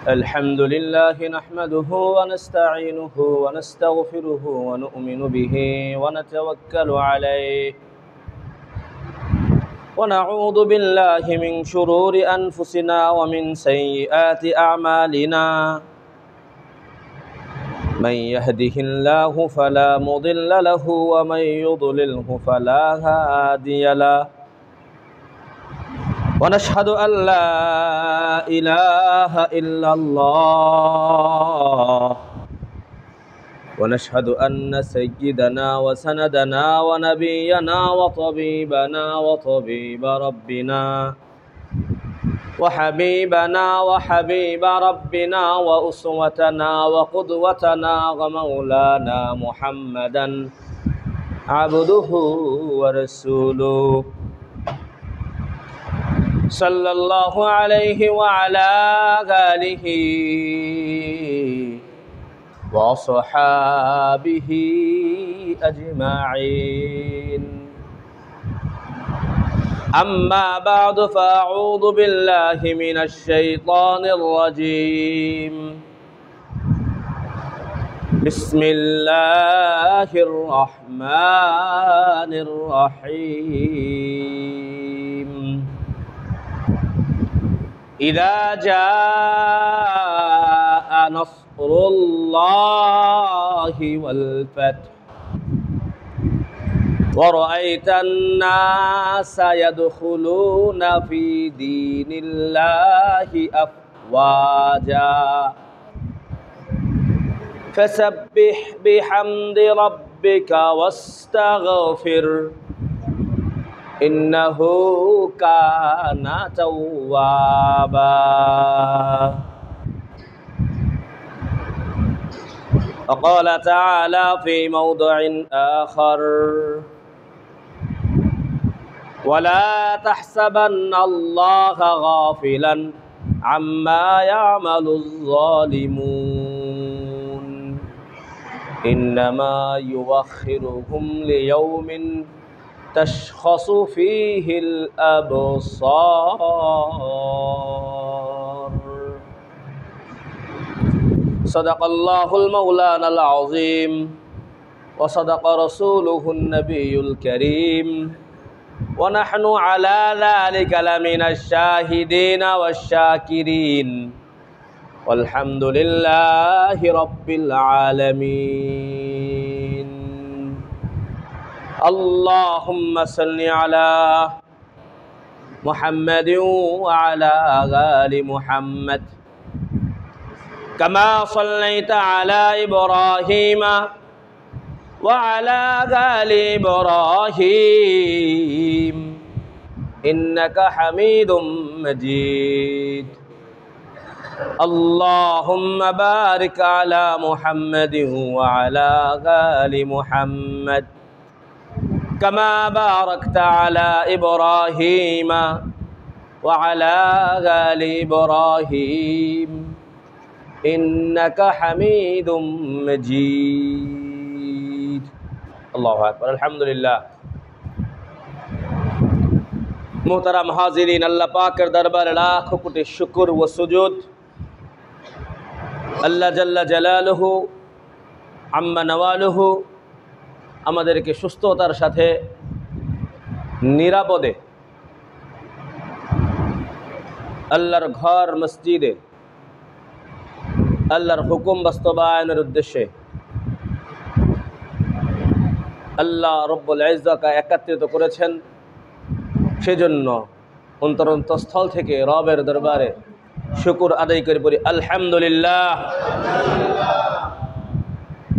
الحمد لله نحمده ونستعينه ونستغفره ونؤمن به ونتوكل عليه ونعوذ بالله من شرور أنفسنا ومن سيئات أعمالنا من يهده الله فلا مضل له ومن يضلله فلا هادي له ونشهد أن لا إله إلا الله ونشهد أن سيدنا وسندنا ونبينا وطبيبنا وطبيب ربنا وحبيبنا وحبيب ربنا وأسوتنا وقدوتنا ومولانا محمدا عبده ورسوله صلى الله عليه وعلى آله وصحابه أجمعين أما بعد فأعوذ بالله من الشيطان الرجيم بسم الله الرحمن الرحيم إذا جاء نصر الله والفتح ورأيت الناس يدخلون في دين الله أفواجا فسبح بحمد ربك واستغفر إنه كان توابا وقال تعالى في موضع آخر ولا تحسبن الله غافلا عما يعمل الظالمون إنما يؤخرهم ليوم تشخص فيه الأبصار صدق الله المولانا العظيم وصدق رسوله النبي الكريم ونحن على ذلك لمن الشاهدين والشاكرين والحمد لله رب العالمين اللهم صل على محمد وعلى آل محمد كما صليت على إبراهيم وعلى آل إبراهيم إنك حميد مجيد اللهم بارك على محمد وعلى آل محمد كما باركت على إبراهيم وعلى آل إبراهيم إنك حميد مجيد الله أكبر الحمد لله محترم हाजिरीन अल्लाह पाकेर दरबारे लाखों कोटी शुक्र व सुजूद अल्लाह जल्ला जलालुहु अम्मा नवालुहु আমাদেরকে সুস্থতার সাথে নিরাপদে আল্লাহর ঘর মসজিদে আল্লাহর হুকুম বাস্তবায়নের উদ্দেশ্যে আল্লাহ রব্বুল ইজ্জাতকে একত্রিত করেছেন সেজন্য অন্তরস্থল থেকে রবের দরবারে শুকর আদায় করে বলি আলহামদুলিল্লাহ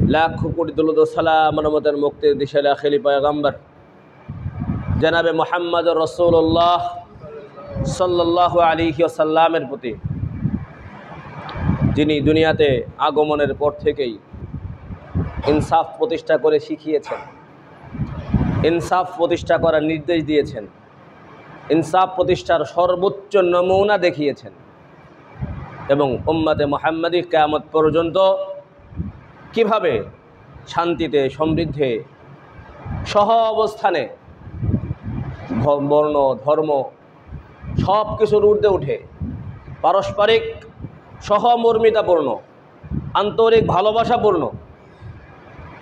लाखों कोटी दुरूद व सलाम रहमत मुक्ति दिशा खिली पैगम्बर जनाबे मुहम्मद रसूलुल्लाह सल्लल्लाहु अलैहि वसल्लामेर प्रति जिनी दुनियाते आगमनेर पर थेकेई इंसाफ प्रतिष्ठा करे शिखिয়েছেন इंसाफ प्रतिष्ठा करार निर्देश दिएছেন इंसाफ प्रतिष्ठार सर्वोच्च नमूना देखिয়েছেন এবং উম্মতে মুহাম্মাদি কিয়ামত পর্যন্ত কিভাবে শান্তিতে সমৃদ্ধে সহ অবস্থানে বর্ণ ধর্ম সব কিছুর ঊর্ধ্বে উঠে পারস্পরিক সহমর্মিতাপূর্ণ আন্তরিক ভালোবাসাপূর্ণ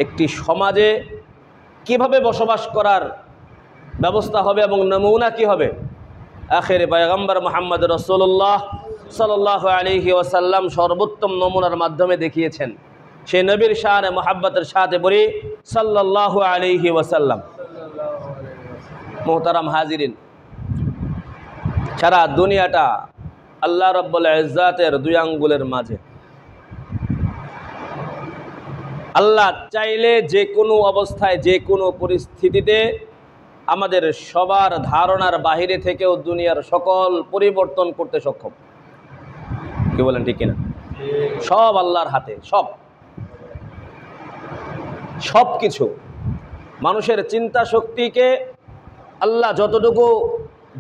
একটি সমাজে কিভাবে বসবাস করার ব্যবস্থা হবে এবং নমুনা কি হবে, আখেরে পয়গম্বর মুহাম্মদ রাসূলুল্লাহ সাল্লাল্লাহু আলাইহি ওয়াসাল্লাম সর্বোত্তম নমুনার মাধ্যমে দেখিয়েছেন। সেই নবীর শানে মুহাব্বতের সাথে বলি সাল্লাল্লাহু আলাইহি ওয়াসাল্লাম। মোহতারাম হাজিরিন, সারা দুনিয়াটা আল্লাহ রাব্বুল ইজ্জাতের দুই আঙ্গুলের মাঝে। আল্লাহ চাইলে যে কোনো অবস্থায় যে কোনো পরিস্থিতিতে আমাদের সবার ধারণার বাহিরে থেকেও দুনিয়ার সকল পরিবর্তন করতে সক্ষম। কি বলেন ঠিক কিনা? সব আল্লাহর হাতে, সব কিছু। মানুষের চিন্তা শক্তিকে আল্লাহ যতটুকু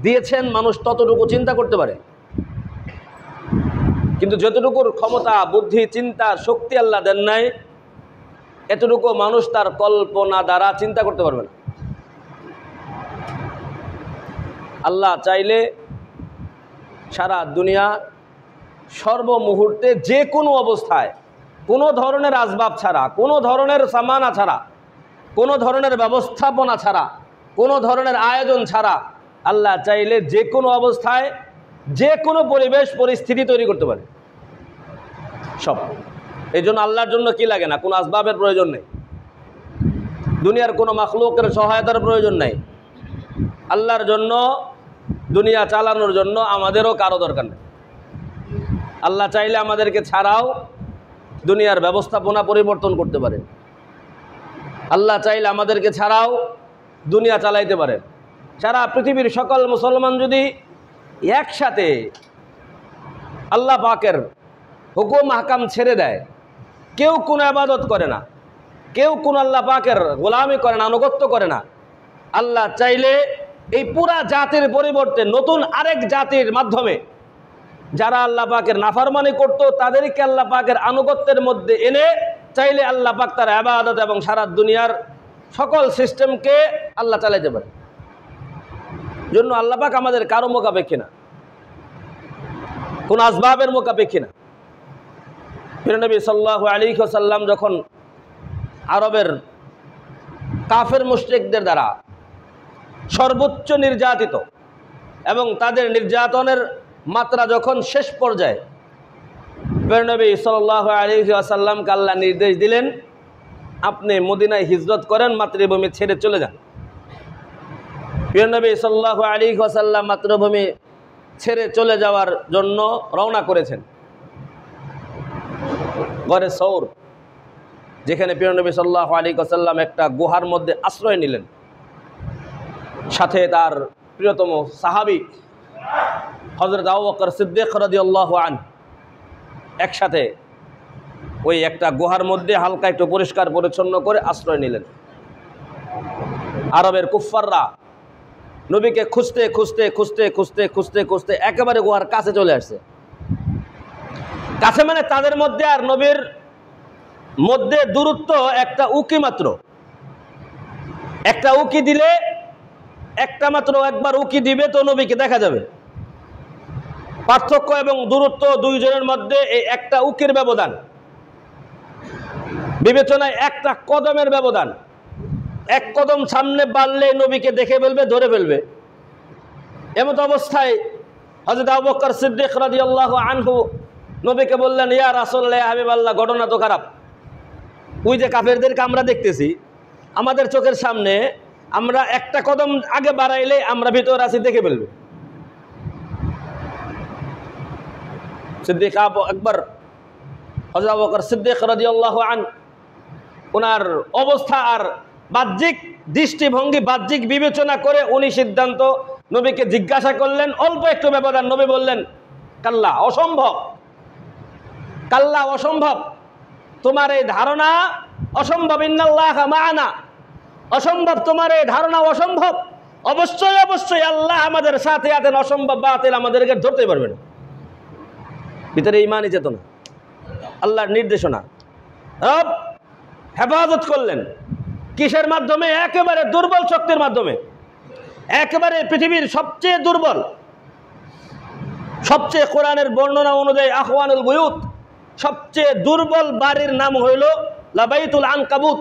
দিয়েছেন মানুষ ততটুকু চিন্তা করতে পারে, কিন্তু যতটুকুর ক্ষমতা বুদ্ধি চিন্তার শক্তি আল্লাহ দেন নাই এতটুকু মানুষ তার কল্পনা দ্বারা চিন্তা করতে পারবে না। আল্লাহ চাইলে সারা দুনিয়া সর্বমুহূর্তে যে কোনো অবস্থায় কোনো ধরনের আসবাব ছাড়া, কোনো ধরনের সামানা ছাড়া, কোনো ধরনের ব্যবস্থাপনা ছাড়া, কোনো ধরনের আয়োজন ছাড়া আল্লাহ চাইলে যে কোনো অবস্থায় যে কোনো পরিবেশ পরিস্থিতি তৈরি করতে পারে সব। এই জন্য আল্লাহর জন্য কি লাগে না, কোনো আসবাবের প্রয়োজন নেই, দুনিয়ার কোনো মাখলুকের সহায়তার প্রয়োজন নেই। আল্লাহর জন্য দুনিয়া চালানোর জন্য আমাদেরও কারো দরকার নেই। আল্লাহ চাইলে আমাদেরকে ছাড়াও দুনিয়ার ব্যবস্থাপনা পরিবর্তন করতে পারে। আল্লাহ চাইলে আমাদেরকে ছাড়াও দুনিয়া চালাইতে পারেন। সারা পৃথিবীর সকল মুসলমান যদি একসাথে আল্লাহ পাকের হুকুম হাকাম ছেড়ে দেয়, কেউ কোনো ইবাদত করে না, কেউ কোনো আল্লাহ পাকের গোলামি করে না, আনুগত্য করে না, আল্লাহ চাইলে এই পুরা জাতির পরিবর্তে নতুন আরেক জাতির মাধ্যমে যারা আল্লাহ পাকের নাফরমানি করত তাদেরকে আল্লাহ পাকের আনুগত্যের মধ্যে এনে চাইলে আল্লাহ পাক তার ইবাদত এবং সারা দুনিয়ার সকল সিস্টেমকে আল্লাহ চালাইতে পারে। জন্য আল্লাহ পাক আমাদের কারো মোকাপেক্ষী না, কোন আসবাবের মোকাপেক্ষী না। প্রিয় নবী সাল্লাল্লাহু আলাইহি ওয়াসাল্লাম যখন আরবের কাফের মুশরিকদের দ্বারা সর্বোচ্চ নির্যাতিত এবং তাদের নির্যাতনের মাত্রা যখন শেষ পর্যায়ে, প্রিয় নবী সাল্লাল্লাহু আলাইহি ওয়াসাল্লামকে আল্লাহ নির্দেশ দিলেন, আপনি মদিনায় হিজরত করেন, মাতৃভূমি ছেড়ে চলে যান। প্রিয় নবী সাল্লাল্লাহু আলাইহি ওয়াসাল্লাম মাতৃভূমি ছেড়ে চলে যাওয়ার জন্য রওনা করেছেন গরে সৌর, যেখানে প্রিয় নবী সাল্লাল্লাহু আলাইহি ওয়াসাল্লাম একটা গুহার মধ্যে আশ্রয় নিলেন। সাথে তার প্রিয়তম সাহাবী হযরত আবু বকর সিদ্দিক রাদিয়াল্লাহু আনহু একসাথে ওই একটা গুহার মধ্যে হালকা একটু পরিষ্কার পরিচ্ছন্ন করে আশ্রয় নিলেন। আরবের কুফফাররা নবীকে খুঁজতে খুঁজতে খুঁজতে খুঁজতে খুঁজতে খুঁজতে একেবারে গুহার কাছে চলে আসছে। কাছে মানে তাদের মধ্যে আর নবীর মধ্যে দূরত্ব একটা উকি মাত্র। একটা উকি দিলে, একটা মাত্র একবার উকি দিবে তো নবীকে দেখা যাবে। পার্থক্য এবং দূরত্ব দুইজনের মধ্যে এই একটা উকির ব্যবধান, বিবেচনায় একটা কদমের ব্যবধান। এক কদম সামনে বাড়লে নবীকে দেখে ফেলবে, ধরে ফেলবে। এমত অবস্থায় হযরত আবু বকর সিদ্দিক রাদিয়াল্লাহু আনহু নবীকে বললেন, ইয়া রাসূলুল্লাহ, ইয়া হাবিবাল্লাহ, ঘটনা তো খারাপ। ওই যে কাফেরদেরকে আমরা দেখতেছি আমাদের চোখের সামনে, আমরা একটা কদম আগে বাড়াইলে আমরা ভিতর আছি দেখে ফেলবে। সিদ্দিক একবার হযরত আবু বকর সিদ্দিক রাদিয়াল্লাহু আনহু ওনার অবস্থা আর বাহ্যিক দৃষ্টিভঙ্গি, বাহ্যিক বিবেচনা করে উনি সিদ্ধান্ত নবীকে জিজ্ঞাসা করলেন। অল্প একটু ব্যবধান, নবী বললেন, কাল্লা, অসম্ভব, কাল্লা, অসম্ভব, তোমার এই ধারণা অসম্ভব, ইন্নাল্লাহ মা'ানা, অসম্ভব, তোমার এই ধারণা অসম্ভব। অবশ্যই অবশ্যই আল্লাহ আমাদের সাথে আছেন, অসম্ভব বাতিল আমাদেরকে ধরতে পারবে না। ভিতরে ঈমানি চেতনা, আল্লাহর নির্দেশনা। রব হেফাজত করলেন কিসের মাধ্যমে? একেবারে দুর্বল শক্তির মাধ্যমে, একেবারে পৃথিবীর সবচেয়ে দুর্বল সবচেয়ে কোরআনের বর্ণনা অনুযায়ী আখওয়ানুল বুয়ুত, সবচেয়ে দুর্বল বাড়ির নাম হইল লাবাইতুল আনকাবুত,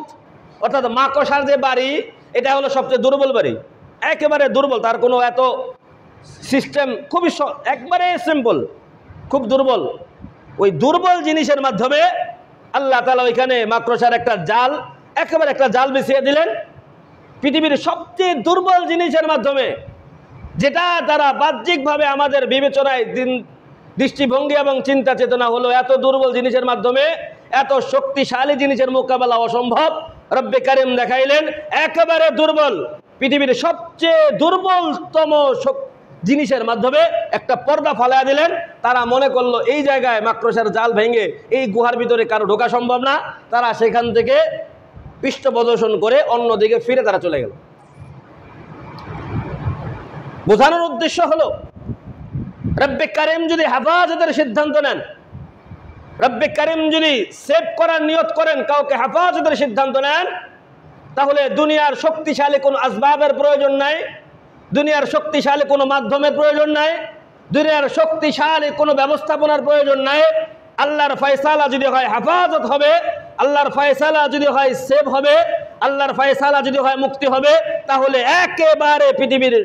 অর্থাৎ মাকড়সার যে বাড়ি, এটা হলো সবচেয়ে দুর্বল বাড়ি, একেবারে দুর্বল, তার কোনো এত সিস্টেম খুবই একবারে সিম্পল, খুব দুর্বল। ওই দুর্বল জিনিসের মাধ্যমে আল্লাহ তাআলা ওইখানে মাকড়সার একটা জাল, একেবারে একটা জাল বিছিয়ে দিলেন পৃথিবীর সবচেয়ে দুর্বল জিনিসের মাধ্যমে, যেটা দ্বারা বাহ্যিকভাবে আমাদের বিবেচনায় দৃষ্টিভঙ্গি এবং চিন্তা চেতনা হলো এত দুর্বল জিনিসের মাধ্যমে এত শক্তিশালী জিনিসের মোকাবেলা অসম্ভব। রব্বে কারিম দেখাইলেন একেবারে দুর্বল, পৃথিবীর সবচেয়ে দুর্বলতম জিনিসের মাধ্যমে একটা পর্দা ফালাইয়া দিলেন। তারা মনে করলো এই জায়গায় মাকড়সার জাল ভেঙে এই গুহার ভিতরে কারো ঢোকা সম্ভব না, তারা সেখান থেকে পৃষ্ঠ প্রদর্শন করে অন্যদিকে ফিরে তারা চলে গেল। বোঝানোর উদ্দেশ্য হলো রব্বে কারিম যদি হেফাজতের সিদ্ধান্ত নেন, রব্বে কারিম যদি সেভ করার নিয়ত করেন, কাউকে হেফাজতের সিদ্ধান্ত নেন, তাহলে দুনিয়ার শক্তিশালী কোনো আসবাবের প্রয়োজন নাই, দুনিয়ার শক্তিশালী কোনো মাধ্যমের প্রয়োজন নাই, দুনিয়ার শক্তিশালী কোনো ব্যবস্থাপনার প্রয়োজন নাই। আল্লাহর ফয়সালা যদি হয় হেফাজত হবে, আল্লাহর ফয়সালা যদি হয় সেভ হবে, আল্লাহর ফয়সালা যদি হয় মুক্তি হবে, তাহলে একেবারে পৃথিবীর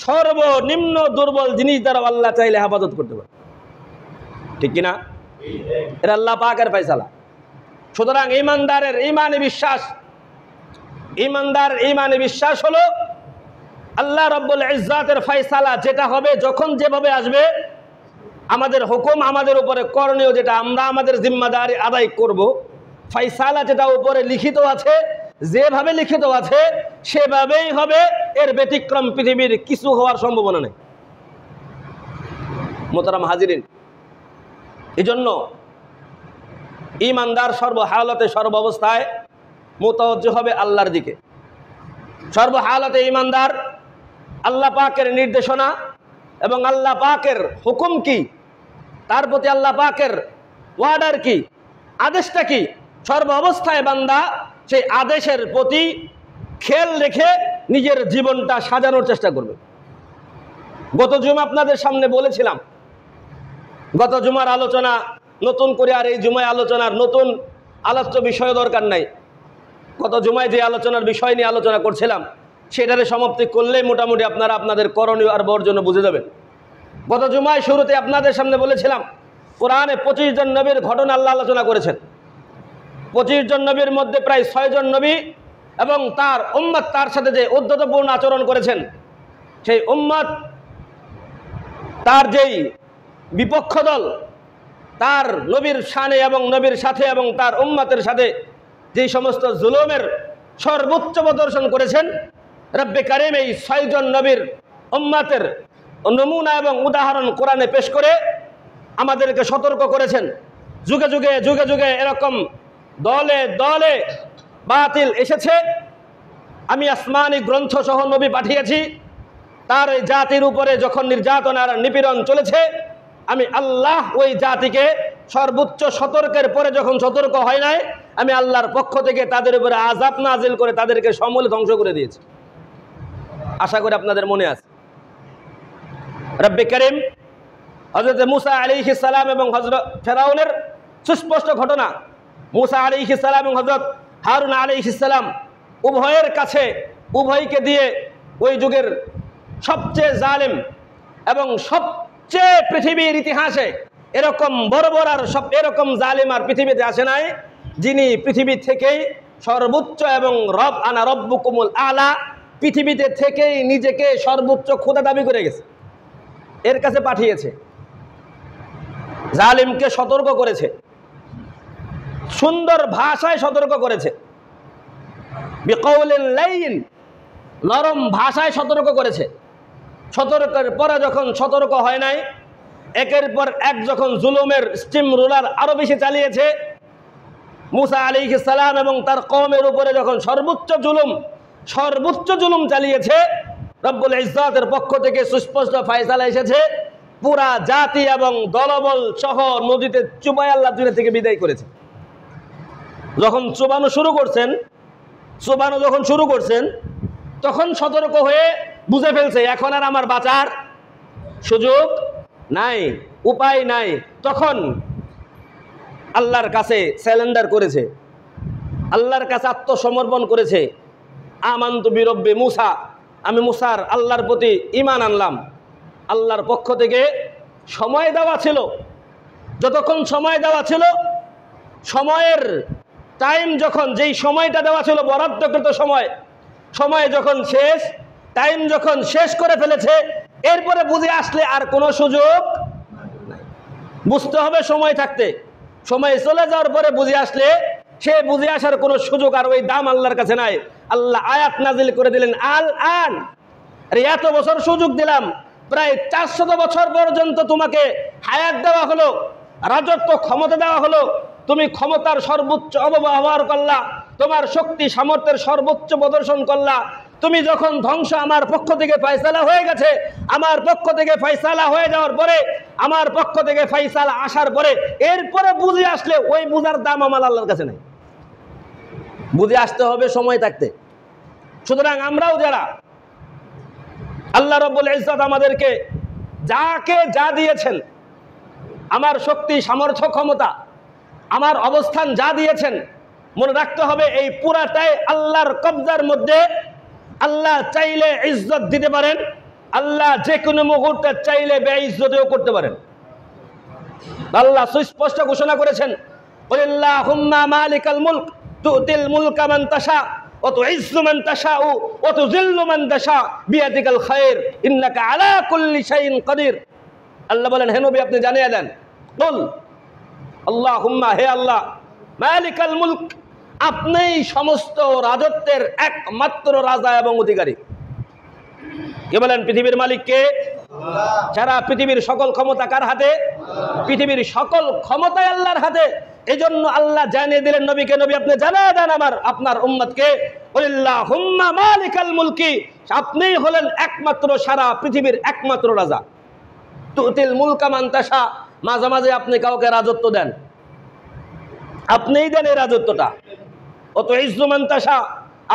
সর্বনিম্ন দুর্বল জিনিস দ্বারা আল্লাহ চাইলে হেফাজত করতে পারে, ঠিক কিনা? এটা আল্লাহ পাকের ফয়সালা। সুতরাং ঈমানদারের ঈমানে বিশ্বাস, ঈমানদার ঈমানে বিশ্বাস হলো আল্লাহ রাব্বুল ইজ্জাতের ফয়সালা যেটা হবে, যখন যেভাবে আসবে, আমাদের হুকুম আমাদের উপরে করণীয়, যেটা আমরা আমাদের জিম্মাদারি আদায় করব, ফয়সালা যেটা উপরে লিখিত আছে, যেভাবে লিখিত আছে সেভাবেই হবে, এর ব্যতিক্রম পৃথিবীর কিছু হওয়ার সম্ভাবনা নেই। মোহতারাম হাজিরিন, এই জন্য ঈমানদার সর্বহালতে সর্বাবস্থায় মুতাওয়াজ্জে হবে আল্লাহর দিকে। সর্বহালতে ঈমানদার আল্লাহ পাকের নির্দেশনা এবং আল্লাহ পাকের হুকুম কি, তার প্রতি আল্লাহ পাকের ওয়ার্ডার কি, আদেশটা কি, সর্ব অবস্থায় বান্দা সেই আদেশের প্রতি খেয়াল রেখে নিজের জীবনটা সাজানোর চেষ্টা করবে। গত জুমা আপনাদের সামনে বলেছিলাম, গত জুমার আলোচনা নতুন করে আর এই জুমায় আলোচনার নতুন আলোচ্য বিষয় দরকার নাই। গত জুমায় যে আলোচনার বিষয় নিয়ে আলোচনা করছিলাম সেটারে সমাপ্তি করলেই মোটামুটি আপনারা আপনাদের করণীয় আর বর্জন বুঝে যাবেন। গত জুমায় শুরুতে আপনাদের সামনে বলেছিলাম কোরআনে 25 জন নবীর ঘটনা আল্লাহ আলোচনা করেছেন। 25 জন নবীর মধ্যে প্রায় 6 জন নবী এবং তার উম্মত তার সাথে যে উদ্ধতপূর্ণ আচরণ করেছেন, সেই উম্মত তার যেই বিপক্ষ দল তার নবীর শানে এবং নবীর সাথে এবং তার উম্মতের সাথে যেই সমস্ত জুলুমের সর্বোচ্চ প্রদর্শন করেছেন, রব্বে কারিম এই 6 জন নবীর উম্মতের নমুনা এবং উদাহরণ কোরআনে পেশ করে আমাদেরকে সতর্ক করেছেন। যুগে যুগে যুগে যুগে এরকম দলে দলে বাতিল এসেছে, আমি আসমানি গ্রন্থ সহ নবী পাঠিয়েছি, তার ওই জাতির উপরে যখন নির্যাতন আর নিপীড়ন চলেছে, আমি আল্লাহ ওই জাতিকে সর্বোচ্চ সতর্কের পরে যখন সতর্ক হয় নাই, আমি আল্লাহর পক্ষ থেকে তাদের উপরে আযাব নাজিল করে তাদেরকে সমূলে ধ্বংস করে দিয়েছি। আশা করি আপনাদের মনে আছে। রব্বে কারিম হযরত মুসা আলাইহিস সালাম এবং হযরত ফেরাউনের সুস্পষ্ট ঘটনা, মুসা আলাইহিস সালাম এবং হযরত হারুন আলাইহিস সালাম উভয়ের কাছে, উভয়কে দিয়ে ওই যুগের সবচেয়ে জালেম এবং সবচেয়ে পৃথিবীর ইতিহাসে এরকম বর্বর আর এরকম জালেম আর পৃথিবীতে আসে নাই, যিনি পৃথিবী থেকেই সর্বোচ্চ এবং রব আনা রব্বুকুমুল আলা, পৃথিবীতে থেকেই নিজেকে সর্বোচ্চ খোদা দাবি করে গেছে, এর কাছে পাঠিয়েছে, জালিমকে সতর্ক করেছে, সুন্দর ভাষায় সতর্ক করেছে, বিকৌলিন লাইন, নরম ভাষায় সতর্ক করেছে। সতর্কের পরে যখন সতর্ক হয় নাই, একের পর এক যখন জুলুমের স্টিম রোলার আরো বেশি চালিয়েছে, মুসা আলাইহিস সালাম এবং তার কওমের উপরে যখন সর্বোচ্চ জুলুম চালিয়েছে, রব্বুল ইজ্জাতের পক্ষ থেকে সুস্পষ্ট ফয়সালা এসেছে, পুরা জাতি এবং দলবল সহ নদীতে চুবাই আল্লাহ দুনিয়া থেকে বিদায় করেছে। যখন চুবানো যখন শুরু করছেন তখন সতর্ক হয়ে বুঝে ফেলছে এখন আর আমার বাঁচার সুযোগ নাই, উপায় নাই, তখন আল্লাহর কাছে স্যালেন্ডার করেছে, আল্লাহর কাছে আত্মসমর্পণ করেছে। আমানতু বিরব্বি মুসা, আমি মুসার আল্লাহর প্রতি ঈমান আনলাম। আল্লাহর পক্ষ থেকে সময় দেওয়া ছিল, যতক্ষণ সময় দেওয়া ছিল, সময়ের টাইম যখন, যেই সময়টা দেওয়া ছিল বরাদ্দকৃত সময়, সময় যখন শেষ, টাইম যখন শেষ করে ফেলেছে, এরপরে বুঝে আসলে আর কোনো সুযোগ নাই। বুঝতে হবে সময় থাকতে, সময় চলে যাওয়ার পরে বুঝে আসলে সে বুঝে আসার কোনো সুযোগ আর ওই দাম আল্লাহর কাছে নাই। আল্লাহ আয়াত নাজিল করে দিলেন, আল আন, আরে এত বছর সুযোগ দিলাম, প্রায় 400 বছর পর্যন্ত তোমাকে হায়াত দেওয়া হলো, রাজত্ব ক্ষমতা দেওয়া হলো, তুমি ক্ষমতার সর্বোচ্চ অপব্যবহার করলা, তোমার শক্তি সামর্থ্যের সর্বোচ্চ প্রদর্শন করলা। তুমি যখন ধ্বংস আমার পক্ষ থেকে ফয়সালা হয়ে গেছে, আমার পক্ষ থেকে ফয়সালা হয়ে যাওয়ার পরে, আমার পক্ষ থেকে ফয়সালা আসার পরে এরপরে বুঝে আসলে ওই বুঝার দাম আমার আল্লাহর কাছে নেই। বুঝে আসতে হবে সময় থাকতে। সুতরাং আমরাও যারা আল্লাহ রাব্বুল ইজ্জত আমাদেরকে যাকে যা দিয়েছেন, আমার শক্তি সামর্থ্য ক্ষমতা, আমার অবস্থান যা দিয়েছেন, মনে রাখতে হবে এই পুরাটাই আল্লাহর কবজার মধ্যে। আল্লাহ চাইলে ইজ্জত দিতে পারেন, আল্লাহ যে কোনো মুহূর্তে চাইলে বেইজ্জতিও করতে পারেন। আল্লাহ সুস্পষ্ট ঘোষণা করেছেন, কুলিল্লাহুম্মা মালিকাল মুলক তুতিল মুলকা মান তাশা ওয়া তুইজ্জু মান তাশাউ ওয়া তুযিল্লু মান তাশা বিয়াদিকাল খায়র ইন্নাকা আলা কুল্লি শাইইন কাদির। আল্লাহ বলেন, হে নবী আপনি জানিয়ে দেন, কুল আল্লাহুম্মা, হে আল্লাহ, মালিকাল মুলক, আপনিই সমস্ত রাজত্বের একমাত্র রাজা এবং অধিকারী। কে বলেন? পৃথিবীর মালিক কে? সারা পৃথিবীর সকল ক্ষমতা কার হাতে? পৃথিবীর সকল ক্ষমতাই আল্লাহর হাতে। এজন্য আল্লাহ জানিয়ে দিলেন নবীকে, নবী আপনি জানিয়ে দেন আপনার উম্মতকে, কুলিল্লাহুম্মা মালিকাল মুলকি, আপনিই হলেন একমাত্র সারা পৃথিবীর একমাত্র রাজা। তুতিল মুলকা মান তাশা, মাঝে মাঝে আপনি কাউকে রাজত্ব দেন, আপনিই দেন এই রাজত্বটা। ও তো ইজ্জু মান তাশা,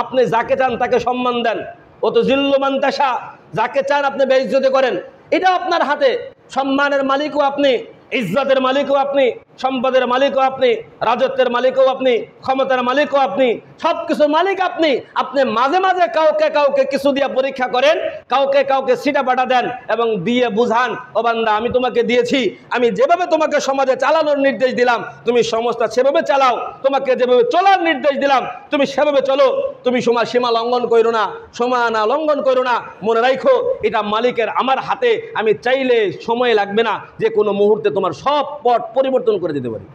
আপনি যাকে চান তাকে সম্মান দেন। ও তো জিল্লু মান তাশা, যাকে চান আপনি বেইজ্জতি করেন। এটা আপনার হাতে। সম্মানের মালিকও আপনি, ইজ্জতের মালিকও আপনি, সম্পদের মালিকও আপনি, রাজত্বের মালিকও আপনি, ক্ষমতার মালিকও আপনি, সব কিছুর মালিক আপনি। আপনি মাঝে মাঝে কাউকে কাউকে কিছু দিয়ে পরীক্ষা করেন, কাউকে কাউকে সিটা পাটা দেন এবং দিয়ে বুঝান, ও বান্দা আমি তোমাকে দিয়েছি, আমি যেভাবে তোমাকে সমাজে চালানোর নির্দেশ দিলাম তুমি সমাজটা সেভাবে চালাও, তোমাকে যেভাবে চলার নির্দেশ দিলাম তুমি সেভাবে চলো, তুমি সময় সীমা লঙ্ঘন করো না, সীমানা লঙ্ঘন করো না। মনে রাখো এটা মালিকের আমার হাতে, আমি চাইলে সময় লাগবে না, যে কোনো মুহূর্তে তোমার সব পথ পরিবর্তন করে দিতে পারি।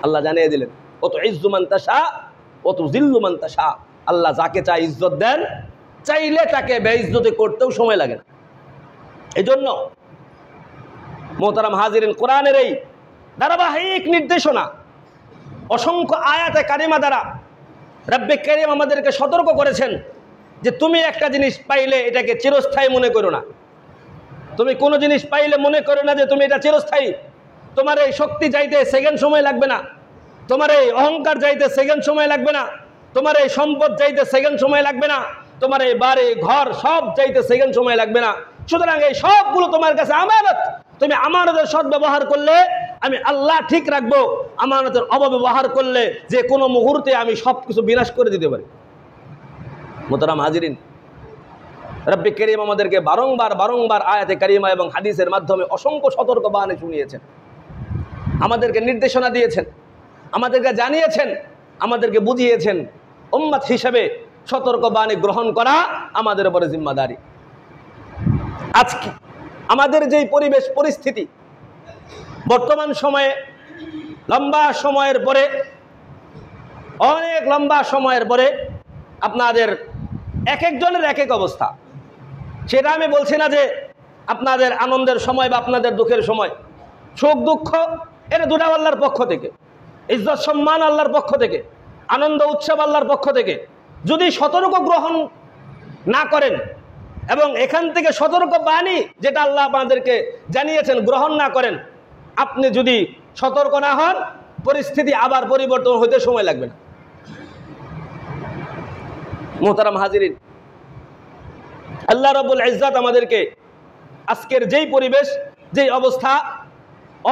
আল্লাহ জানিয়ে দিলেন, ও তো ইজ্জু মান তাশা ও তো জিল্লু মান তাশা, আল্লাহ যাকে চায় ইজ্জত দেন, চাইলে তাকে বেইজ্জতি করতেও সময় লাগে না। এই জন্য মোহতারাম হাজিরিন, কোরআনের এই ধারাবাহিক নির্দেশনা, অসংখ্য আয়াতে কারিমা দ্বারা রব্বে কারীম আমাদেরকে সতর্ক করেছেন যে তুমি একটা জিনিস পাইলে এটাকে চিরস্থায়ী মনে করো না। তুমি কোনো জিনিস পাইলে মনে করো না যে তুমি এটা চিরস্থায়ী। তোমার এই শক্তি যাইতে সেকেন্ড সময় লাগবে না, তোমার এই অহংকার যাইতে সেকেন্ড সময় লাগবে না, তোমার এই সম্পদ যাইতে সেকেন্ড সময় লাগবে না, তোমার এই বাড়ি ঘর সব যাইতে সেকেন্ড সময় লাগবে না। সুতরাং এই সবগুলো তোমার কাছে আমানত। তুমি আমানতের সদ্ব্যবহার করলে আমি আল্লাহ ঠিক রাখবো, আমানতের অপব্যবহার করলে যে কোনো মুহূর্তে আমি সব কিছু বিনাশ করে দিতে পারি। মোহতারাম হাজিরিন, রব্বে কারীম আমাদেরকে বারংবার বারংবার আয়াতে কারিমা এবং হাদিসের মাধ্যমে অসংখ্য সতর্ক বাণী শুনিয়েছেন, আমাদেরকে নির্দেশনা দিয়েছেন, আমাদেরকে জানিয়েছেন, আমাদেরকে বুঝিয়েছেন। উম্মত হিসেবে সতর্ক বাণী গ্রহণ করা আমাদের উপরে জিম্মাদারি। আজকে আমাদের যেই পরিবেশ পরিস্থিতি, বর্তমান সময়ে লম্বা সময়ের পরে, অনেক লম্বা সময়ের পরে আপনাদের এক একজনের এক এক অবস্থা। সেটা আমি বলছি না যে আপনাদের আনন্দের সময় বা আপনাদের দুঃখের সময়, সুখ দুঃখ এটা দুটা আল্লাহর পক্ষ থেকে, ইজ্জত সম্মান আল্লাহর পক্ষ থেকে, আনন্দ উৎসব আল্লাহর পক্ষ থেকে। যদি সতর্ক গ্রহণ না করেন এবং এখান থেকে সতর্ক বাণী যেটা আল্লাহ আপনাদেরকে জানিয়েছেন গ্রহণ না করেন, আপনি যদি সতর্ক না হন, পরিস্থিতি আবার পরিবর্তন হতে সময় লাগবে না। মোহতারাম হাজিরিন, আল্লাহ রাব্বুল ইজ্জত আমাদেরকে আজকের যেই পরিবেশ, যেই অবস্থা,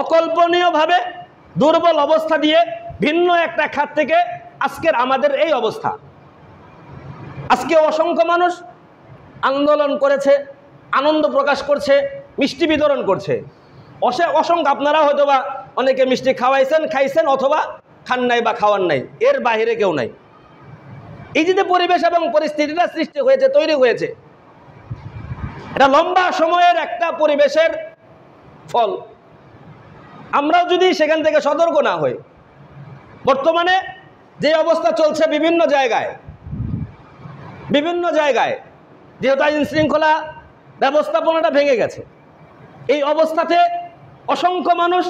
অকল্পনীয়ভাবে দুর্বল অবস্থা দিয়ে ভিন্ন একটা খাত থেকে আজকের আমাদের এই অবস্থা। আজকে অসংখ্য মানুষ আন্দোলন করেছে, আনন্দ প্রকাশ করছে, মিষ্টি বিতরণ করছে। অসংখ্য আপনারা হয়তো বা অনেকে মিষ্টি খাইছেন অথবা খান নাই বা খাওয়ার নাই, এর বাইরে কেউ নাই। এই যে পরিবেশ এবং পরিস্থিতিটা সৃষ্টি হয়েছে, তৈরি হয়েছে, এটা লম্বা সময়ের একটা পরিবেশের ফল। আমরাও যদি সেখান থেকে সতর্ক না হই, বর্তমানে যে অবস্থা চলছে বিভিন্ন জায়গায় যেহেতু আইন শৃঙ্খলা ব্যবস্থাপনাটা ভেঙে গেছে, এই অবস্থাতে অসংখ্য মানুষ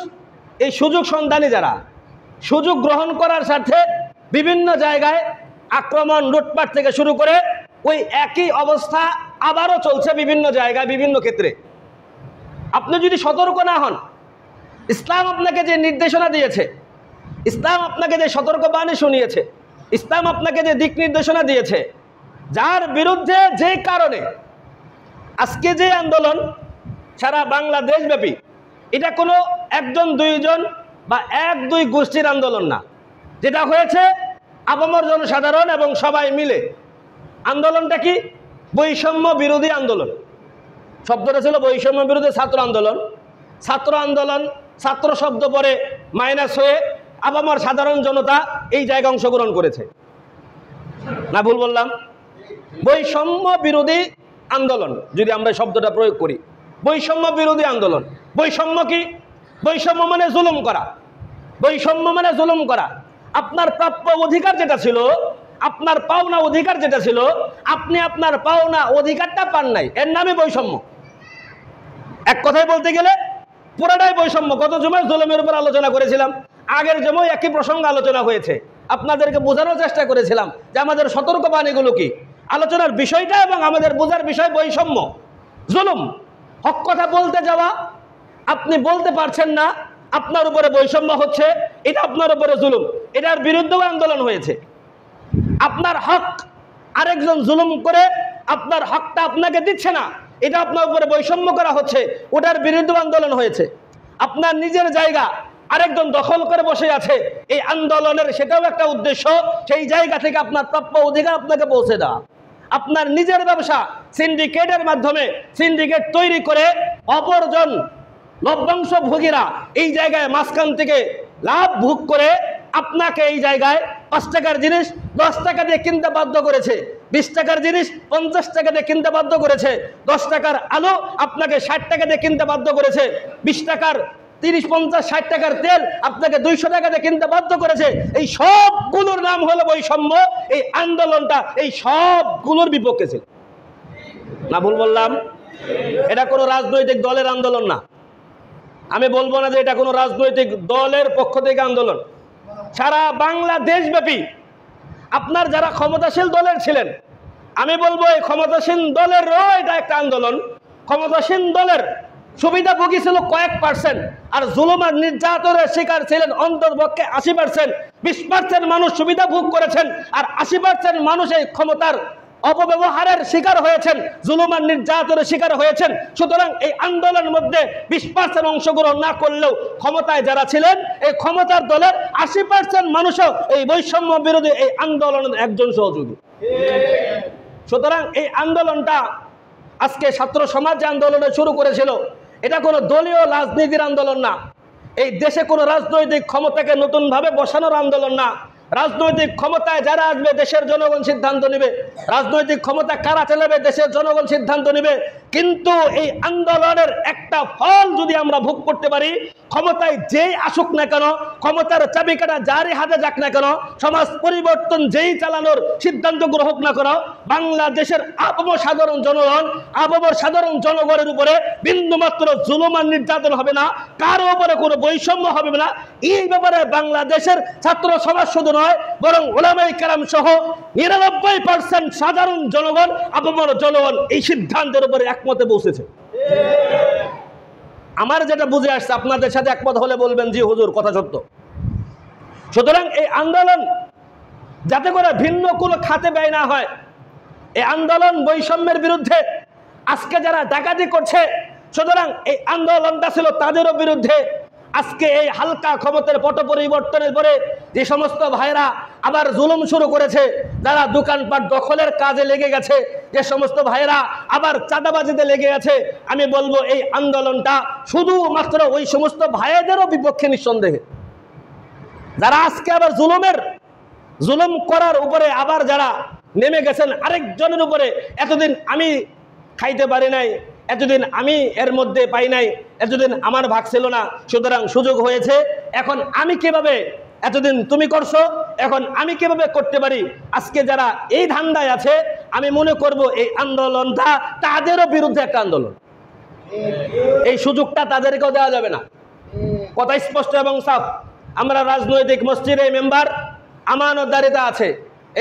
এই সুযোগ সন্ধানী যারা সুযোগ গ্রহণ করার স্বার্থে বিভিন্ন জায়গায় আক্রমণ, লুটপাট থেকে শুরু করে ওই একই অবস্থা আবারও চলছে বিভিন্ন জায়গায়, বিভিন্ন ক্ষেত্রে। আপনি যদি সতর্ক না হন, ইসলাম আপনাকে যে নির্দেশনা দিয়েছে, ইসলাম আপনাকে যে সতর্কবাণী শুনিয়েছে, ইসলাম আপনাকে যে দিক নির্দেশনা দিয়েছে, যার বিরুদ্ধে যে কারণে আজকে যে আন্দোলন সারা বাংলাদেশ ব্যাপী, এটা কোনো একজন দুইজন বা এক দুই গোষ্ঠীর আন্দোলন না। যেটা হয়েছে আপামর জনসাধারণ এবং সবাই মিলে। আন্দোলনটা কি? বৈষম্য বিরোধী আন্দোলন। শব্দটা ছিল বৈষম্য বিরোধী ছাত্র আন্দোলন। ছাত্র শব্দ পরে মাইনাস হয়ে আপামর সাধারণ জনতা এই জায়গায় অংশগ্রহণ করেছে। না ভুল বললাম? বৈষম্য বিরোধী আন্দোলন যদি আমরা শব্দটা প্রয়োগ করি, বৈষম্য বিরোধী আন্দোলন। বৈষম্য কি? বৈষম্য মানে জুলুম করা। বৈষম্য মানে জুলুম করা। আপনার প্রাপ্য অধিকার যেটা ছিল, আপনার পাওনা অধিকার যেটা ছিল, আপনি আপনার পাওনা অধিকারটা পান নাই, এর নামে বৈষম্য। এক কথায় বলতে গেলে পুরোটাই বৈষম্য। গত জুমায় জুলুমের উপর আলোচনা করেছিলাম, আগের জুমায় একই প্রসঙ্গ আলোচনা হয়েছে। আপনাদেরকে বোঝানোর চেষ্টা করেছিলাম যে আমাদের সতর্কবাণীগুলো কি, আলোচনার বিষয়টা এবং আমাদের বোঝার বিষয় বৈষম্য, জুলুম। হক কথা বলতে যাওয়া, আপনি বলতে পারছেন না, আপনার উপরে বৈষম্য হচ্ছে, এটা আপনার উপরে জুলুম। এটার বিরুদ্ধেও আন্দোলন হয়েছে। আপনার হক আরেকজন জুলুম করে আপনার হকটা আপনাকে দিচ্ছে না, এটা আপনার উপরে বৈষম্য করা হচ্ছে, ওটার বিরুদ্ধে আন্দোলন হয়েছে। আপনার নিজের জায়গা আরেকজন দখল করে বসে আছে, এই আন্দোলনের সেটাও একটা উদ্দেশ্য, সেই জায়গা থেকে আপনার প্রাপ্য অধিকার আপনাকে পৌঁছে দেওয়া। আপনার নিজের ব্যবসা সিন্ডিকেটের মাধ্যমে সিন্ডিকেট তৈরি করে অপরজন লভ্যাংশ ভোগীরা এই জায়গায় মাঝখান থেকে লাভ ভোগ করে আপনাকে এই জায়গায় 5 টাকার জিনিস 10 টাকা দিয়ে কিনতে বাধ্য করেছে, 20 টাকার জিনিস 50 টাকা দিয়ে কিনতে বাধ্য করেছে, 10 টাকার আলু আপনাকে 60 টাকা দিয়ে কিনতে বাধ্য করেছে, 20 টাকার 30, 50, 60 টাকার তেল আপনাকে 200 টাকা দিয়ে কিনতে বাধ্য করেছে। এই সবগুলোর নাম হলো বৈষম্য। এই আন্দোলনটা এই সবগুলোর বিপক্ষে ছিল। না ভুল বললাম? এটা কোনো রাজনৈতিক দলের আন্দোলন না। আমি বলবো না যে এটা কোনো রাজনৈতিক দলের পক্ষ থেকে আন্দোলন। সারা বাংলাদেশ ব্যাপী আপনার যারা ক্ষমতাশীল দলের ছিলেন, আমি বলবো এই ক্ষমতাসীন দলেরও এটা একটা আন্দোলন। ক্ষমতাসীন দলের সুবিধাভোগী ছিল কয়েক %, আর জুলুম আর নির্যাতনের শিকার ছিলেন অন্ততপক্ষে 80%। 20% মানুষ সুবিধা ভোগ করেছেন, আর 80% মানুষ এই ক্ষমতার অপব্যবহারের শিকার হয়েছেন, জুলুম আর নির্যাতনের শিকার হয়েছেন। সুতরাং এই আন্দোলনের মধ্যে 20% অংশগ্রহণ না করলেও ক্ষমতায় যারা ছিলেন, এই ক্ষমতার দলের 80% মানুষও এই বৈষম্য বিরোধী এই আন্দোলনের একজন সহযোগী। সুতরাং এই আন্দোলনটা আজকে ছাত্র সমাজ যে আন্দোলনে শুরু করেছিল, এটা কোনো দলীয় রাজনীতির আন্দোলন না। এই দেশে কোনো রাজনৈতিক ক্ষমতাকে নতুনভাবে বসানোর আন্দোলন না। রাজনৈতিক ক্ষমতায় যারা আসবে দেশের জনগণ সিদ্ধান্ত নেবে, রাজনৈতিক ক্ষমতা কারা চালাবে দেশের জনগণ সিদ্ধান্ত নেবে। কিন্তু এই আন্দোলনের একটা ফল যদি আমরা ভোগ করতে পারি, ক্ষমতায় যেই আসুক না কেন, ক্ষমতার চাবিকাটা যারই হাতে যাক না কেন, সমাজ পরিবর্তন যেই চালানোর সিদ্ধান্ত গ্রহণ না কেন, বাংলাদেশের আপামর সাধারণ জনগণ, আপামর সাধারণ জনগণের উপরে বিন্দুমাত্র জুলুম আর নির্যাতন হবে না, কারো উপরে কোনো বৈষম্য হবে না। এই ব্যাপারে বাংলাদেশের ছাত্র সমাজ শুধু নয়, বরং ওলামায়ে কেরাম সহ 99% সাধারণ জনগণ, আপামর জনগণ এই সিদ্ধান্তের উপরে একমতে পৌঁছেছে। আমার যেটা বুঝে আসছে, আপনাদের সাথে একমত হলে বলবেন জি হুজুর, কথা সত্য। সুতরাং এই আন্দোলন যাতে করে ভিন্ন কোনো খাতে ব্যয় না হয়, এই আন্দোলন বৈষম্যের বিরুদ্ধে। আজকে যারা ডাকাতি করছে, সুতরাং এই আন্দোলনটা ছিল তাদেরও বিরুদ্ধে। আজকে এই হালকা ক্ষমতার পট পরিবর্তনের পরে যে সমস্ত ভাইরা আবার জুলুম শুরু করেছে, যারা দোকানপাট দখলের কাজে লেগে গেছে, যে সমস্ত ভাইরা আবার চাঁদাবাজিতে লেগে গেছে, আমি বলবো এই আন্দোলনটা শুধুমাত্র ওই সমস্ত ভাইদেরও বিপক্ষে নিঃসন্দেহে। যারা আজকে আবার জুলুম করার উপরে আবার যারা নেমে গেছেন আরেকজনের উপরে, এতদিন আমি খাইতে পারি নাই, এতদিন আমি এর মধ্যে পাই নাই, এতদিন আমার ভাগ ছিল না, সুতরাং সুযোগ হয়েছে, এখন আমি কিভাবে, এতদিন তুমি করছো, এখন আমি কিভাবে করতে পারি। আজকে যারা এই ধান্দায় আছে, আমি মনে করব এই আন্দোলনটা তাদেরও বিরুদ্ধে একটা আন্দোলন। এই সুযোগটা তাদেরকেও দেওয়া যাবে না। কথা স্পষ্ট এবং সাফ। আমরা রাজনৈতিক মসজিদের মেম্বার, আমানতদারিতা আছে।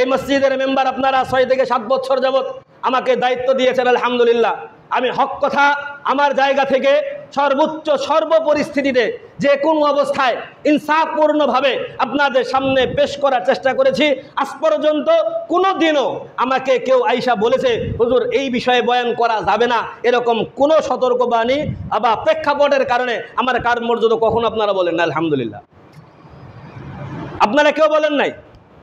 এই মসজিদের মেম্বার আপনারা 6 থেকে 7 বছর যাবত আমাকে দায়িত্ব দিয়েছেন, আলহামদুলিল্লাহ। আমি হক কথা আমার জায়গা থেকে সর্বোচ্চ সর্বপরিস্থিতিতে যে কোনো অবস্থায় ইনসাফপূর্ণভাবে আপনাদের সামনে পেশ করার চেষ্টা করেছি। আজ পর্যন্ত কোনো দিনও আমাকে কেউ আইসা বলেছে হুজুর এই বিষয়ে বয়ান করা যাবে না, এরকম কোনো সতর্কবাণী বা প্রেক্ষাপটের কারণে আমার কার মর্যাদা কখনো আপনারা বলেন না, আলহামদুলিল্লাহ। আপনারা কেউ বলেন নাই।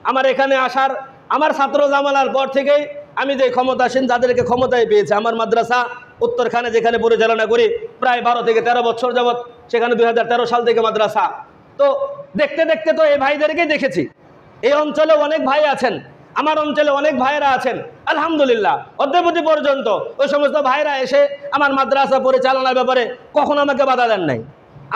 আমার এখানে আসার, আমার ছাত্র জামালার পর থেকেই আমি যে ক্ষমতাসীন যাদেরকে ক্ষমতায় পেয়েছে, আমার মাদ্রাসা উত্তরখানে যেখানে পরিচালনা করি প্রায় 12 থেকে 13 বছর যাবৎ, সেখানে 2013 সাল থেকে মাদ্রাসা। তো দেখতে দেখতে তো এই ভাইদেরকেই দেখেছি। এই অঞ্চলে অনেক ভাই আছেন, আমার অঞ্চলে অনেক ভাইরা আছেন, আলহামদুলিল্লাহ। অদ্যাবধি পর্যন্ত ওই সমস্ত ভাইরা এসে আমার মাদ্রাসা পরিচালনার ব্যাপারে কখনো আমাকে বাধা দেন নাই,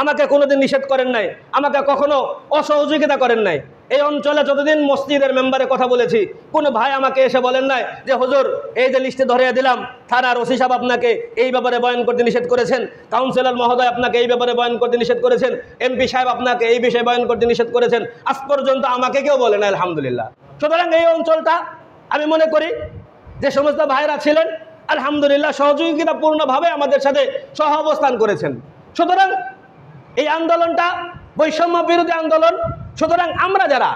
আমাকে কোনোদিন নিষেধ করেন নাই, আমাকে কখনো অসহযোগিতা করেন নাই। এই অঞ্চলে যতদিন মসজিদের মেম্বারে কথা বলেছি, কোনো ভাই আমাকে এসে বলেন নাই যে হুজুর এই যে লিস্টে ধরিয়ে দিলাম, থানার ওসি সাহেব আপনাকে এই ব্যাপারে বয়ান করতে নিষেধ করেছেন, কাউন্সিলর মহোদয় আপনাকে এই ব্যাপারে বয়ান করতে নিষেধ করেছেন, এমপি সাহেব আপনাকে এই বিষয়ে বয়ান করতে নিষেধ করেছেন, আজ পর্যন্ত আমাকে কেউ বলে না, আলহামদুলিল্লাহ। সুতরাং এই অঞ্চলটা আমি মনে করি যে সমস্ত ভাইরা ছিলেন আলহামদুলিল্লাহ সহযোগিতাপূর্ণভাবে আমাদের সাথে সহ অবস্থান করেছেন। সুতরাং এই আন্দোলনটা বৈষম্য বিরোধী আন্দোলন। সুতরাং আমরা যারা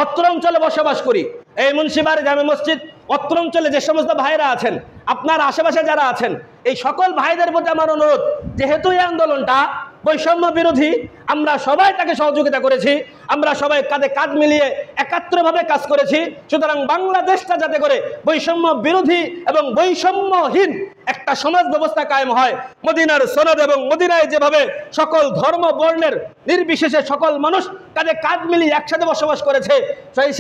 অত্র অঞ্চলে বসবাস করি, এই মুন্সিবাড়ি জামে মসজিদ অত্র অঞ্চলে যে সমস্ত ভাইরা আছেন, আপনার আশেপাশে যারা আছেন, এই সকল ভাইদের প্রতি আমার অনুরোধ, যেহেতু এই আন্দোলনটা বৈষম্য বিরোধী, আমরা সবাই তাকে সহযোগিতা করেছি, আমরা সবাই কাঁধে কাঁধ মিলিয়ে একাত্রভাবে কাজ করেছি। সুতরাং বাংলাদেশটা যাতে করে বৈষম্য বিরোধী এবং বৈষম্যহীন একটা সমাজ ব্যবস্থা কায়েম হয়, মদিনার সনদ এবং মদিনায় যেভাবে সকল ধর্ম বর্ণের নির্বিশেষে সকল মানুষ কাঁধে কাঁধ মিলিয়ে একসাথে বসবাস করেছে,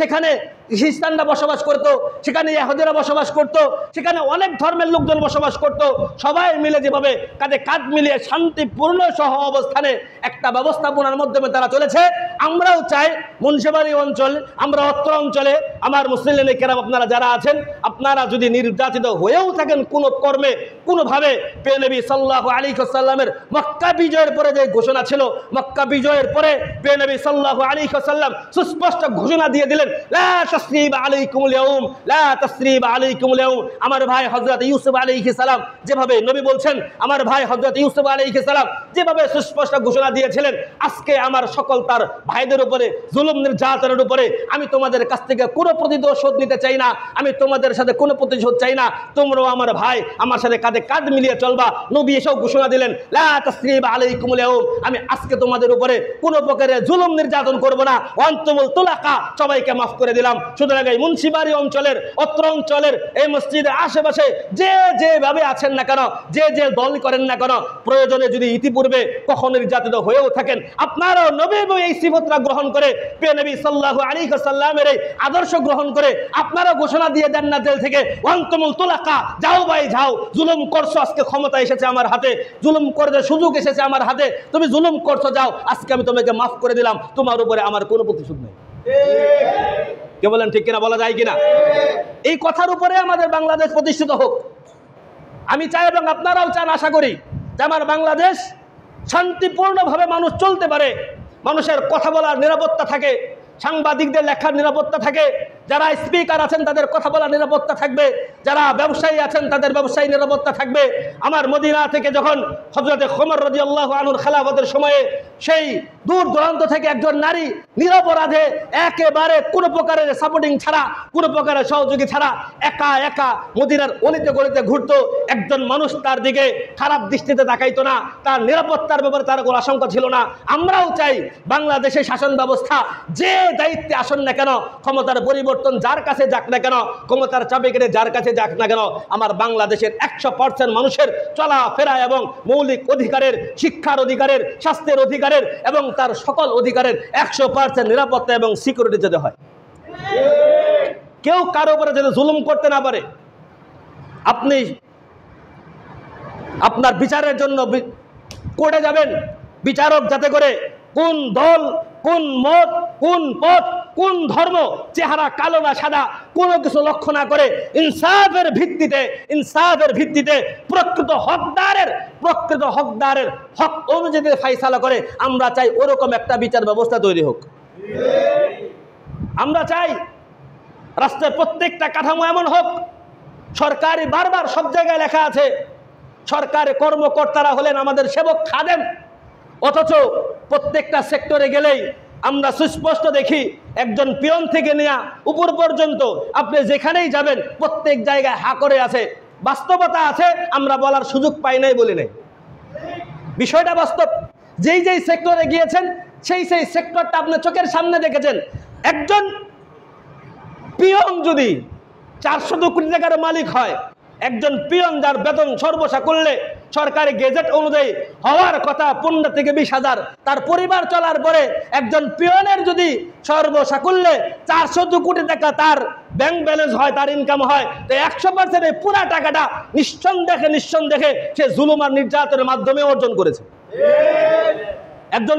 সেখানে খ্রিস্টানরা বসবাস করত, সেখানে ইহুদিরা বসবাস করত, সেখানে অনেক ধর্মের লোকজন বসবাস করত, সবাই মিলে যেভাবে কাঁধে কাঁধ মিলিয়ে শান্তিপূর্ণ সহ অবস্থানে একটা ব্যবস্থাপনার মাধ্যমে তারা চলেছে, আমরাও চাই মুন্সিবাড়ি অঞ্চল, আমরা অত্র অঞ্চলে আমার মুসলিম কেরাম আপনারা যারা আছেন, আপনারা যদি নির্যাতিত হয়েও থাকেন কোনো কর্মে কোনোভাবে, প্রিয় নবী সাল্লাল্লাহু আলাইহি ওয়াসাল্লামের মক্কা বিজয়ের পরে যে ঘোষণা ছিল, মক্কা বিজয়ের পরে প্রিয় নবী সাল্লাল্লাহু আলাইহি ওয়াসাল্লাম সুস্পষ্ট ঘোষণা দিয়ে দিলেন, লা তাসরিবা আলাইকুমুল ইয়াউম, লা তাসরিবা আলাইকুমুল ইয়াউম। আমার ভাই হযরত ইউসুফ আলাইহিস সালাম যেভাবে নবী বলছেন, আমার ভাই হযরত ইউসুফ আলাইহিস সালাম যেভাবে সুস্পষ্ট ঘোষণা দিয়েছিলেন, আজকে আমার সকল তার ভাইদের উপরে জুলুম নির্যাতনের উপরে আমি তোমাদের কাছ থেকে কোনো প্রতিশোধ নিতে চাই না, আমি তোমাদের সাথে কোনো প্রতিশোধ চাই না, তোমরাও আমার ভাই আমার সাথে কাঁধে কাঁধ মিলিয়ে চলবা। নবী এসেও ঘোষণা দিলেন, লা তাসরিবা আলাইকুমুল ইয়াউম, আমি আজকে তোমাদের উপরে কোনো প্রকারের জুলুম নির্যাতন করব না, ওয়ান্তুমুল তুলাকা, সবাইকে মাফ করে দিলাম। সুতরাং এই মুন্সিবাড়ি অঞ্চলের, অত্র অঞ্চলের এই মসজিদের আশেপাশে যে যেভাবে আছেন না কেন, যে যে দল করেন না কেন, প্রয়োজনে যদি ইতিপূর্বে কখনো নির্যাতিত হয়েও থাকেন, আপনারাও নবী এই সিফতটা গ্রহণ করে, প্রিয় নবী সাল্লাল্লাহু আলাইহি ওয়াসাল্লামের এই আদর্শ গ্রহণ করে আপনারা ঘোষণা দিয়ে দেন না জেল থেকে, ওয়ান্তুমুল তুলাকা, যাও ভাই যাও, জুলুম করছো, আজকে ক্ষমতা এসেছে আমার হাতে, জুলুম করতে সুযোগ এসেছে আমার হাতে, তুমি জুলুম করছো, যাও, আজকে আমি তোমাকে মাফ করে দিলাম, তোমার উপরে আমার কোনো প্রতিশোধ নেই। কে বলেন ঠিক কিনা, বলা যায় কিনা? এই কথার উপরে আমাদের বাংলাদেশ প্রতিষ্ঠিত হোক আমি চাই, এবং আপনারাও চান আশা করি, যে আমার বাংলাদেশ শান্তিপূর্ণভাবে মানুষ চলতে পারে, মানুষের কথা বলার নিরাপত্তা থাকে, সাংবাদিকদের লেখার নিরাপত্তা থাকে, যারা স্পিকার আছেন তাদের কথা বলার নিরাপত্তা থাকবে, যারা ব্যবসায়ী আছেন তাদের ব্যবসায়ী নিরাপত্তা থাকবে। আমার মদিনা থেকে যখন হযরতে ওমর রাদিয়াল্লাহু আনহুর খেলাফতের সময়ে সেই দূর দূরান্ত থেকে একজন নারী নিরপরাধে একেবারে কোনো প্রকারের সাপোর্টিং ছাড়া, কোনো প্রকারের সহযোগী ছাড়া একা একা মদিনার অলিতে গলিতে ঘুরতো, একজন মানুষ তার দিকে খারাপ দৃষ্টিতে তাকাইতো না, তার নিরাপত্তার ব্যাপারে তার কোনো আশঙ্কা ছিল না। আমরাও চাই বাংলাদেশের শাসন ব্যবস্থা যে দায়িত্বে আসুন না কেন, ক্ষমতার পরিবর্তন যার কাছে যাক না কেন, ক্ষমতার চাবিকাঠি যার কাছে যাক না কেন, আমার বাংলাদেশের 100% মানুষের চলাফেরা এবং মৌলিক অধিকারের, শিক্ষার অধিকারের, স্বাস্থ্যের অধিকারের এবং তার সকল অধিকারের 100% নিরাপত্তা এবং সিকিউরিটি যেতে হয়। কেউ কারো উপরে যেন জুলুম করতে না পারে। আপনি আপনার বিচারের জন্য কোর্টে যাবেন, বিচারক যাতে করে কোন দল, কোন মত, কোন পথ, কোন ধর্ম, চেহারা কালো না সাদা কোনো কিছু লক্ষ্য না করে ইনসাফের ভিত্তিতে প্রকৃত হকদারের হক অনুযায়ী ফাইসালা করে। আমরা চাই ওরকম একটা বিচার ব্যবস্থা তৈরি হোক। আমরা চাই রাষ্ট্রের প্রত্যেকটা কাঠামো এমন হোক, সরকারি বারবার সব জায়গায় লেখা আছে সরকারি কর্মকর্তারা হলেন আমাদের সেবক খাদেম, অথচ প্রত্যেকটা সেক্টরে গেলেই আমরা সুস্পষ্ট দেখি একজন পিয়ন থেকে নেয়া উপর পর্যন্ত আপনি যেখানেই যাবেন প্রত্যেক জায়গায় হা করে আছে। বাস্তবতা আছে, আমরা বলার সুযোগ পাই নাই বলি নাই। বিষয়টা বাস্তব। যেই সেক্টরে গিয়েছেন সেই সেক্টরটা আপনি চোখের সামনে দেখেছেন। একজন পিয়ন যদি 400 কোটি টাকার মালিক হয়, একজন পিয়ন যার বেতন সর্বসাকুল্যে সরকারি গেজেট অনুযায়ী হওয়ার কথা 15 থেকে 20,000, তার পরিবার চলার পরে একজন পিয়নের যদি সর্বসাকুল্যে 400 কোটি টাকা তার ব্যাংক ব্যালেন্স হয়, তার ইনকাম হয়, তো 100% এই পুরা টাকাটা নিঃসন্দেহে সে জুলুম আর নির্যাতনের মাধ্যমে অর্জন করেছে। একজন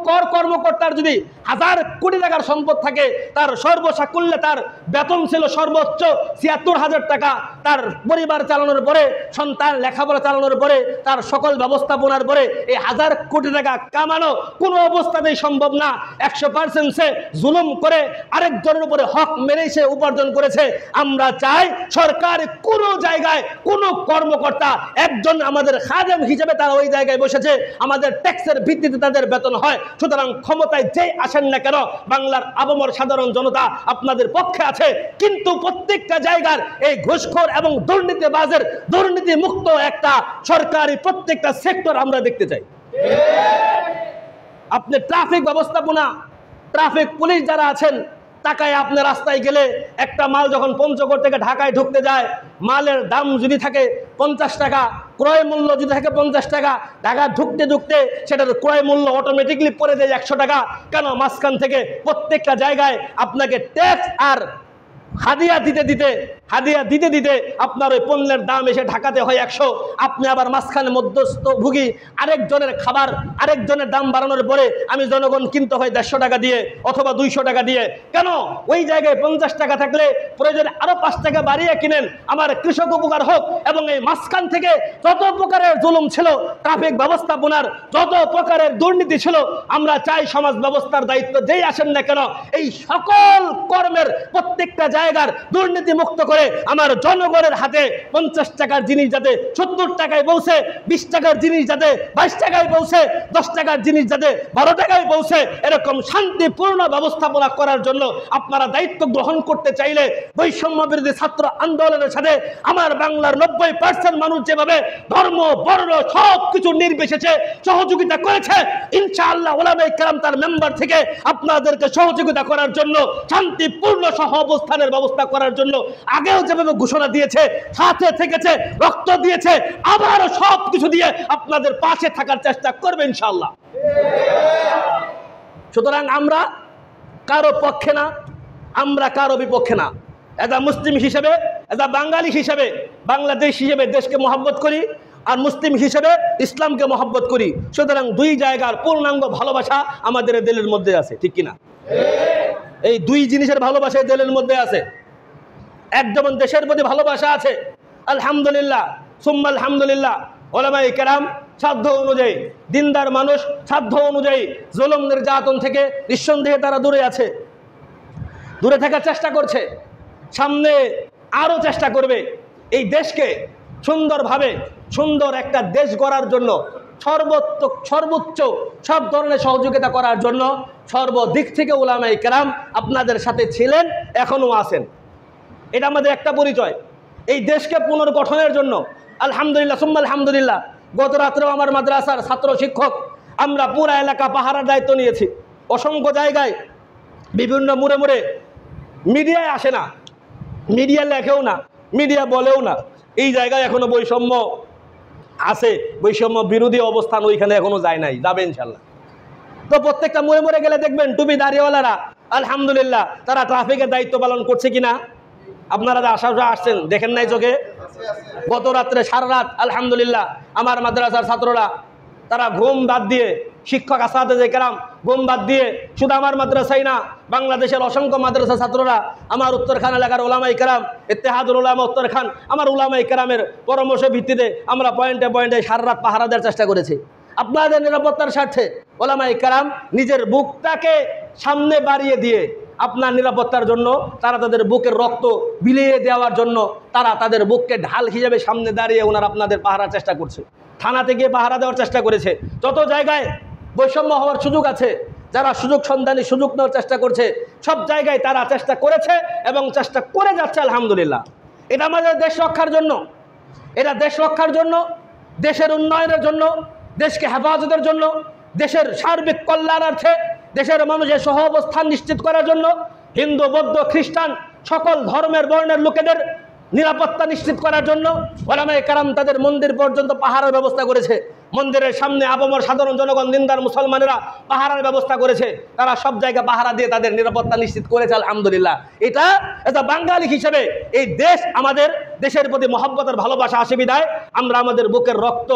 কর কর্মকর্তার যদি 1000 কোটি টাকার সম্পদ থাকে, তার সর্বসাকুল্যে তার বেতন ছিল সর্বোচ্চ ৭৬,০০০ টাকা, তার পরিবার চালানোর পরে, সন্তান লেখাপড়া চালানোর পরে, তার সকল ব্যবস্থাপনার পরে এই 1000 কোটি টাকা কামানো কোনো অবস্থাতেই সম্ভব না। 100% সে জুলুম করে আরেকজনের উপরে হক মেরেই সে উপার্জন করেছে। আমরা চাই সরকারি কোনো জায়গায় কোনো কর্মকর্তা একজন আমাদের খাদেম হিসেবে তারা ওই জায়গায় বসেছে, আমাদের ট্যাক্সের ভিত্তিতে তাদের বেতন হয়। সুতরাং ক্ষমতায় যেই আসেন না কেন, বাংলার আপামর সাধারণ জনতা আপনাদের পক্ষে আছে, কিন্তু প্রত্যেকটা জায়গার এই ঘুষখোর এবং দুর্নীতিবাজের দুর্নীতি মুক্ত একটা সরকারি প্রত্যেকটা সেক্টর আমরা দেখতে চাই। আপনি ট্রাফিক ব্যবস্থাপনা, ট্রাফিক পুলিশ যারা আছেন, টাকায় আপনি রাস্তায় গেলে একটা মাল যখন পঞ্চগড় থেকে ঢাকায় ঢুকতে যায়, মালের দাম যদি থাকে 50 টাকা, ক্রয় মূল্য যদি থাকে 50 টাকা, ঢাকা ঢুকতে সেটার ক্রয় মূল্য অটোমেটিকলি পড়ে যায় 100 টাকা। কেন? মাঝখান থেকে প্রত্যেকটা জায়গায় আপনাকে ট্যাক্স আর হাদিয়া দিতে দিতে আপনার ওই পণ্যের দাম এসে ঢাকাতে হয় 100। আপনি আবার মাঝখানে মধ্যস্থভোগী আরেকজনের খাবার, আরেকজনের দাম বাড়ানোর পরে আমি জনগণ কিনতে হয় 150 টাকা দিয়ে অথবা 200 টাকা দিয়ে। কেন? ওই জায়গায় 50 টাকা থাকলে প্রয়োজনে আরো 5 টাকা বাড়িয়ে কিনেন, আমার কৃষক উপকার হোক। এবং এই মাঝখান থেকে যত প্রকারের জুলুম ছিল, ট্রাফিক ব্যবস্থাপনার যত প্রকারের দুর্নীতি ছিল, আমরা চাই সমাজ ব্যবস্থার দায়িত্ব যেই আসেন না কেন, এই সকল কর্মের প্রত্যেকটা জায়গার দুর্নীতি মুক্ত করে আমার জনগণের হাতে 50 টাকার জিনিস যাতে 70 টাকায় পৌঁছে, 20 টাকার জিনিস যাতে 22 টাকায় পৌঁছে, 10 টাকার জিনিস যাতে 12 টাকায় পৌঁছে, এরকম শান্তিপূর্ণ ব্যবস্থাপনা করার জন্য আপনারা দায়িত্ব গ্রহণ করতে চাইলে বৈষম্য বিরোধী ছাত্র আন্দোলনের সাথে আমার বাংলার 90% মানুষ যেভাবে ধর্ম বর্ণ সব কিছু নির্বিশেষে সহযোগিতা করেছে, ইনশাআল্লাহ উলামায়ে কেরাম তার মেম্বার থেকে আপনাদেরকে সহযোগিতা করার জন্য, শান্তিপূর্ণ সহ অবস্থানের ব্যবস্থা করার জন্য আগেও যেভাবে ঘোষণা দিয়েছে, সাথে থেকেছে, রক্ত দিয়েছে, আবারও সব কিছু দিয়ে আপনাদের পাশে থাকার চেষ্টা করবে ইনশাআল্লাহ। সুতরাং আমরা কারো পক্ষে না, আমরা কারো বিপক্ষে না। এজ আ মুসলিম হিসেবে, এজ আ বাঙালি হিসেবে, বাংলাদেশ হিসেবে দেশকে মহব্বত করি, আর মুসলিম হিসেবে ইসলামকে মহব্বত করি। সুতরাং দুই জায়গার পূর্ণাঙ্গ ভালোবাসা আমাদের দিলের মধ্যে আছে, ঠিক কিনা? এই দুই জিনিসের ভালোবাসা দিলের মধ্যে আছে। এক যেমন দেশের প্রতি ভালোবাসা আছে, আলহামদুলিল্লাহ সুম্মা আলহামদুলিল্লাহ, উলামায়ে কেরাম সাধ্য অনুযায়ী, দিনদার মানুষ সাধ্য অনুযায়ী জুলুম নির্যাতন থেকে নিঃসন্দেহে তারা দূরে আছে, দূরে থাকার চেষ্টা করছে। সামনে আরও চেষ্টা করবে এই দেশকে সুন্দরভাবে সুন্দর একটা দেশ গড়ার জন্য সর্বোচ্চ সব ধরনের সহযোগিতা করার জন্য সর্বদিক থেকে উলামায়ে কেরাম আপনাদের সাথে ছিলেন, এখনও আছেন। এটা আমাদের একটা পরিচয়। এই দেশকে পুনর্গঠনের জন্য আলহামদুলিল্লাহ সুম্মা আলহামদুলিল্লাহ গত রাত্রেও আমার মাদ্রাসার ছাত্র শিক্ষক আমরা পুরা এলাকা পাহারার দায়িত্ব নিয়েছি। অসংখ্য জায়গায় বিভিন্ন মোড়ে মোড়ে মিডিয়ায় আসে না, মিডিয়া লেখেও না, মিডিয়া বলেও না, এই জায়গায় এখনো বৈষম্য আছে, বৈষম্য বিরোধী অবস্থান ওইখানে এখনো যায় নাই, যাবে ইনশাল্লাহ। তো প্রত্যেকটা মোড়ে মোড়ে গেলে দেখবেন টুপি দাঁড়িয়েওয়ালারা আলহামদুলিল্লাহ তারা ট্রাফিকের দায়িত্ব পালন করছে কিনা। আপনারা আসছেন দেখেন নাই চোখে? গত রাত্রে সারা রাত আলহামদুলিল্লাহ আমার মাদ্রাসার ছাত্ররা তারা ঘুম বাদ দিয়ে, শিক্ষক আসাদে কেরাম ঘুম বাদ দিয়ে, শুধু আমার মাদ্রাসাই না বাংলাদেশের অসংখ্য মাদ্রাসা ছাত্ররা, আমার উত্তরখান এলাকার ওলামায়ে কেরাম, ইত্তেহাদুল উলামা উত্তরখান, আমার উলামায়ে কেরামের পরামর্শ ভিত্তিতে আমরা পয়েন্টে পয়েন্টে সারা রাত পাহারা দেওয়ার চেষ্টা করেছি আপনাদের নিরাপত্তার স্বার্থে। ওলামায়ে কেরাম নিজের বুকটাকে সামনে বাড়িয়ে দিয়ে আপনার নিরাপত্তার জন্য তারা তাদের বুকের রক্ত বিলিয়ে দেওয়ার জন্য তারা তাদের বুককে ঢাল হিসেবে সামনে দাঁড়িয়ে ওনারা আপনাদের পাহারার চেষ্টা করছে। থানাতে গিয়ে পাহারা দেওয়ার চেষ্টা করেছে। যত জায়গায় বৈষম্য হওয়ার সুযোগ আছে, যারা সুযোগ সন্ধানী সুযোগ নেওয়ার চেষ্টা করছে, সব জায়গায় তারা চেষ্টা করেছে এবং চেষ্টা করে যাচ্ছে আলহামদুলিল্লাহ। এটা আমাদের দেশ রক্ষার জন্য, এটা দেশ রক্ষার জন্য, দেশের উন্নয়নের জন্য, দেশকে হেফাজতের জন্য, দেশের সার্বিক কল্যাণার্থে, দেশের মানুষের সহ অবস্থান নিশ্চিত করার জন্য, হিন্দু বৌদ্ধ খ্রিস্টান সকল ধর্মের বর্ণের লোকেদের নিরাপত্তা নিশ্চিত করার জন্য ওলামায়ে কেরাম তাদের মন্দির পর্যন্ত পাহারার ব্যবস্থা করেছে। মন্দিরের সামনে আপামর সাধারণ জনগণ দিনদার মুসলমানেরা পাহারার ব্যবস্থা করেছে। তারা সব জায়গায় পাহারা দিয়ে তাদের নিরাপত্তা নিশ্চিত করেছে আলহামদুলিল্লাহ। এটা বাঙালি হিসেবে এই দেশ, আমাদের দেশের প্রতি মহব্বতের ভালোবাসা আসে বিদায় আমরা আমাদের বুকের রক্ত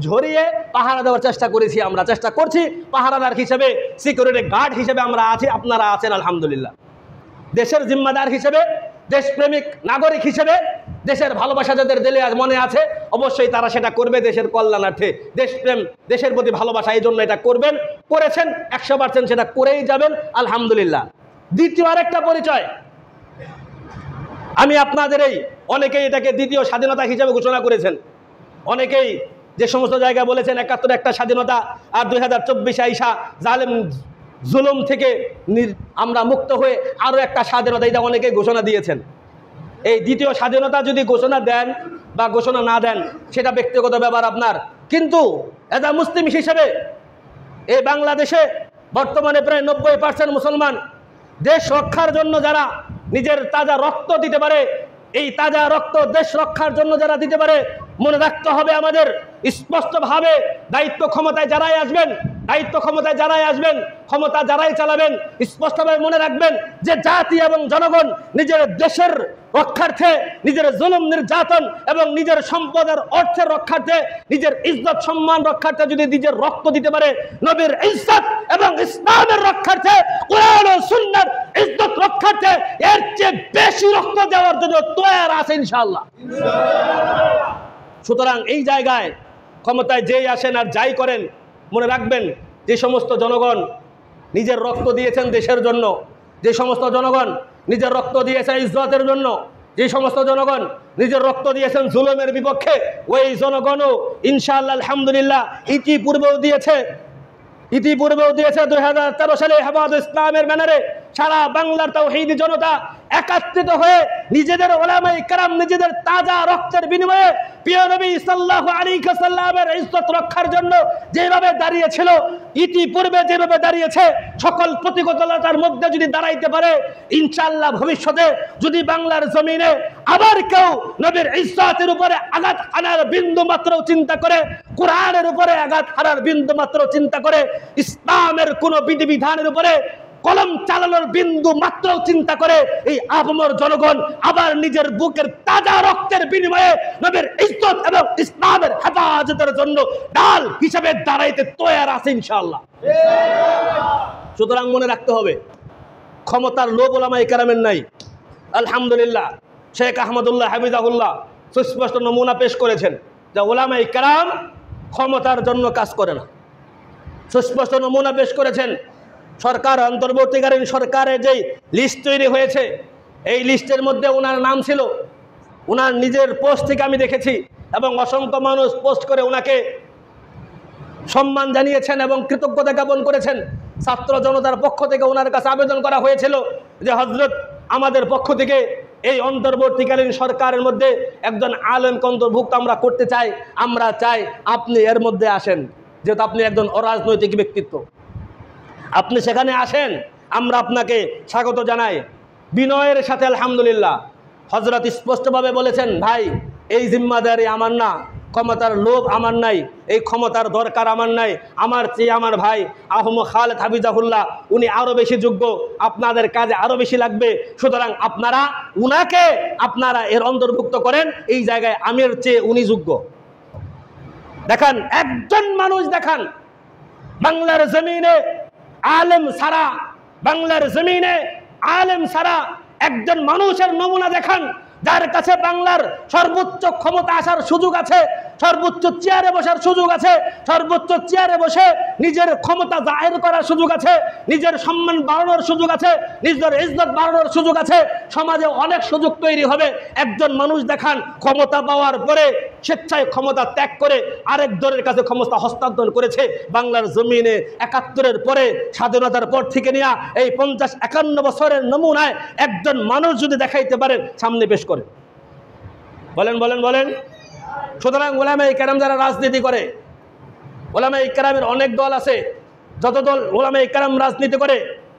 ঝরিয়ে পাহারা দেওয়ার চেষ্টা করেছি, আমরা চেষ্টা করছি পাহারাদার হিসেবে, সিকিউরিটি গার্ড হিসেবে আমরা আছি, আপনারা আছেন আলহামদুলিল্লাহ। দেশের জিম্মাদার হিসেবে, দেশপ্রেমিক নাগরিক হিসেবে, দেশের ভালোবাসা যাদের দিলে মনে আছে অবশ্যই তারা সেটা করবে দেশের কল্যাণার্থে। দেশপ্রেম, দেশের প্রতি ভালোবাসা, এই জন্য এটা করবেন, করেছেন, 100% সেটা করেই যাবেন আলহামদুলিল্লাহ। দ্বিতীয় আরেকটা পরিচয়, আমি আপনাদের এই অনেকেই এটাকে দ্বিতীয় স্বাধীনতা হিসেবে ঘোষণা করেছেন। অনেকেই যে সমস্ত জায়গায় বলেছেন 71 একটা স্বাধীনতা আর 2024 আইসা জালেম জুলুম থেকে আমরা মুক্ত হয়ে আরও একটা স্বাধীনতা, এটা অনেকেই ঘোষণা দিয়েছেন। এই দ্বিতীয় স্বাধীনতা যদি ঘোষণা দেন বা ঘোষণা না দেন সেটা ব্যক্তিগত ব্যাপার আপনার, কিন্তু এজ আ মুসলিম হিসেবে এই বাংলাদেশে বর্তমানে প্রায় 90% মুসলমান দেশ রক্ষার জন্য যারা নিজের তাজা রক্ত দিতে পারে, এই তাজা রক্ত দেশ রক্ষার জন্য যারা দিতে পারে, মনে রাখতে হবে আমাদের স্পষ্টভাবে দায়িত্ব ক্ষমতায় যারাই আসবেন, ক্ষমতা যারাই চালাবেন, স্পষ্টভাবে মনে রাখবেন যে জাতি এবং জনগণ নিজের দেশের রক্ষার্থে, নিজের জুলুম নির্যাতন এবং নিজের সম্পদের অর্থের রক্ষার্থে, নিজের ইজ্জত সম্মান রক্ষার্থে যদি নিজের রক্ত দিতে পারে, নবীর ইজ্জত এবং ইসলামের রক্ষার্থে, কোরআন ও সুন্নাহর ইজ্জত রক্ষার্থে এর চেয়ে বেশি রক্ত দেওয়ার জন্য তৈরি আছে ইনশাআল্লাহ। সুতরাং এই জায়গায় ক্ষমতায় যেই আসেন আর যাই করেন, মনে রাখবেন যে সমস্ত জনগণ নিজের রক্ত দিয়েছেন দেশের জন্য, যে সমস্ত জনগণ নিজের রক্ত দিয়েছেন ইজ্জতের জন্য, যে সমস্ত জনগণ নিজের রক্ত দিয়েছেন জুলুমের বিপক্ষে, ওই জনগণও ইনশাআল্লাহ আলহামদুলিল্লাহ ইতিপূর্বেও দিয়েছে 2013 সালে হেফাজত ইসলামের ব্যানারে সারা বাংলার তাওহীদি জনতা একত্রিত হয়ে নিজেদের উলামায়ে কেরাম নিজেদের তাজা রক্তের বিনিময়ে প্রিয় নবী সাল্লাল্লাহু আলাইহি ওয়াসাল্লামের ইজ্জত রক্ষার জন্য যেভাবে দাঁড়িয়েছিল, ইতিপূর্বে যেভাবে দাঁড়িয়েছে, সকল প্রতিকূলতার মধ্যে যদি দাঁড়াইতে পারে ইনশাআল্লাহ ভবিষ্যতে যদি বাংলার জমিনে আবার কেউ নবীর ইজ্জতের উপরে আঘাত হানার বিন্দু মাত্র চিন্তা করে, কোরআনের উপরে আঘাত হানার বিন্দু মাত্র চিন্তা করে, ইসলামের কোন বিধিবিধানের উপরে কলম চালানোর বিন্দু মাত্র চিন্তা করে, এই আপামর জনগণ আবার নিজের বুকের তাজা রক্তের বিনিময়ে নবীর ইজ্জত এবং ইসলামের হেফাজতের জন্য ঢাল হিসেবে দাঁড়াইতে তৈরি আছে ইনশাআল্লাহ। সুতরাং মনে রাখতে হবে ক্ষমতার লোভ উলামায়ে কেরামের নাই। আলহামদুলিল্লাহ শেখ আহমদুল্লাহ হাফিজাহুল্লাহ সুস্পষ্ট নমুনা পেশ করেছেন যে উলামায়ে কেরাম ক্ষমতার জন্য কাজ করে না। সুস্পষ্ট নমুনা পেশ করেছেন। সরকার, অন্তর্বর্তীকালীন সরকারের যেই লিস্ট তৈরি হয়েছে, এই লিস্টের মধ্যে ওনার নাম ছিল ওনার নিজের পোস্ট থেকে আমি দেখেছি, এবং অসংখ্য মানুষ পোস্ট করে ওনাকে সম্মান জানিয়েছেন এবং কৃতজ্ঞতা জ্ঞাপন করেছেন। ছাত্র জনতার পক্ষ থেকে ওনার কাছে আবেদন করা হয়েছিল যে হযরত, আমাদের পক্ষ থেকে এই অন্তর্বর্তীকালীন সরকারের মধ্যে একজন আলেমকে অন্তর্ভুক্ত আমরা করতে চাই, আমরা চাই আপনি এর মধ্যে আসেন, যেহেতু আপনি একজন অরাজনৈতিক ব্যক্তিত্ব, আপনি সেখানে আসেন, আমরা আপনাকে স্বাগত জানাই। বিনয়ের সাথে আলহামদুলিল্লাহ হযরত স্পষ্টভাবে বলেছেন, ভাই এই জিম্মাদারি আমার না, ক্ষমতার লোভ আমার নাই, এই ক্ষমতার দরকার আমার নাই, আমার চেয়ে আমার ভাই আহমদ খালেদ হাফিজাহুল্লাহ উনি আরও বেশি যোগ্য, আপনাদের কাজে আরও বেশি লাগবে, সুতরাং আপনারা উনাকে আপনারা এর অন্তর্ভুক্ত করেন, এই জায়গায় আমির চেয়ে উনি যোগ্য। দেখান একজন মানুষ, দেখান বাংলার জমিনে আলেম ছাড়া, বাংলার জমিনে আলেম ছাড়া একজন মানুষের নমুনা দেখান যার কাছে বাংলার সর্বোচ্চ ক্ষমতা আসার সুযোগ আছে, সর্বোচ্চ চেয়ারে বসার সুযোগ আছে, সর্বোচ্চ চেয়ারে বসে নিজের ক্ষমতা জাহির করার সুযোগ আছে, নিজের সম্মান বাড়ানোর সুযোগ আছে, নিজের ইজ্জত বাড়ানোর সুযোগ আছে, সমাজে অনেক সুযোগ তৈরি হবে। একজন মানুষ দেখান ক্ষমতা পাওয়ার পরে স্বেচ্ছায় ক্ষমতা ত্যাগ করে আরেক দলের কাছে ক্ষমতা হস্তান্তর করেছে। বাংলার জমিনে ৭১-এর পরে, স্বাধীনতার পর থেকে নিয়ে এই ৫০-৫১ বছরের নমুনায় একজন মানুষ যদি দেখাইতে পারেন, সামনে পেশ করে বলেন বলেন বলেন। সুতরাং ওলামায়ে কেরাম যারা রাজনীতি করে, ওলামায়ে কেরামের অনেক দল আছে, যত দল ওলামায়ে কেরাম রাজনীতি করে,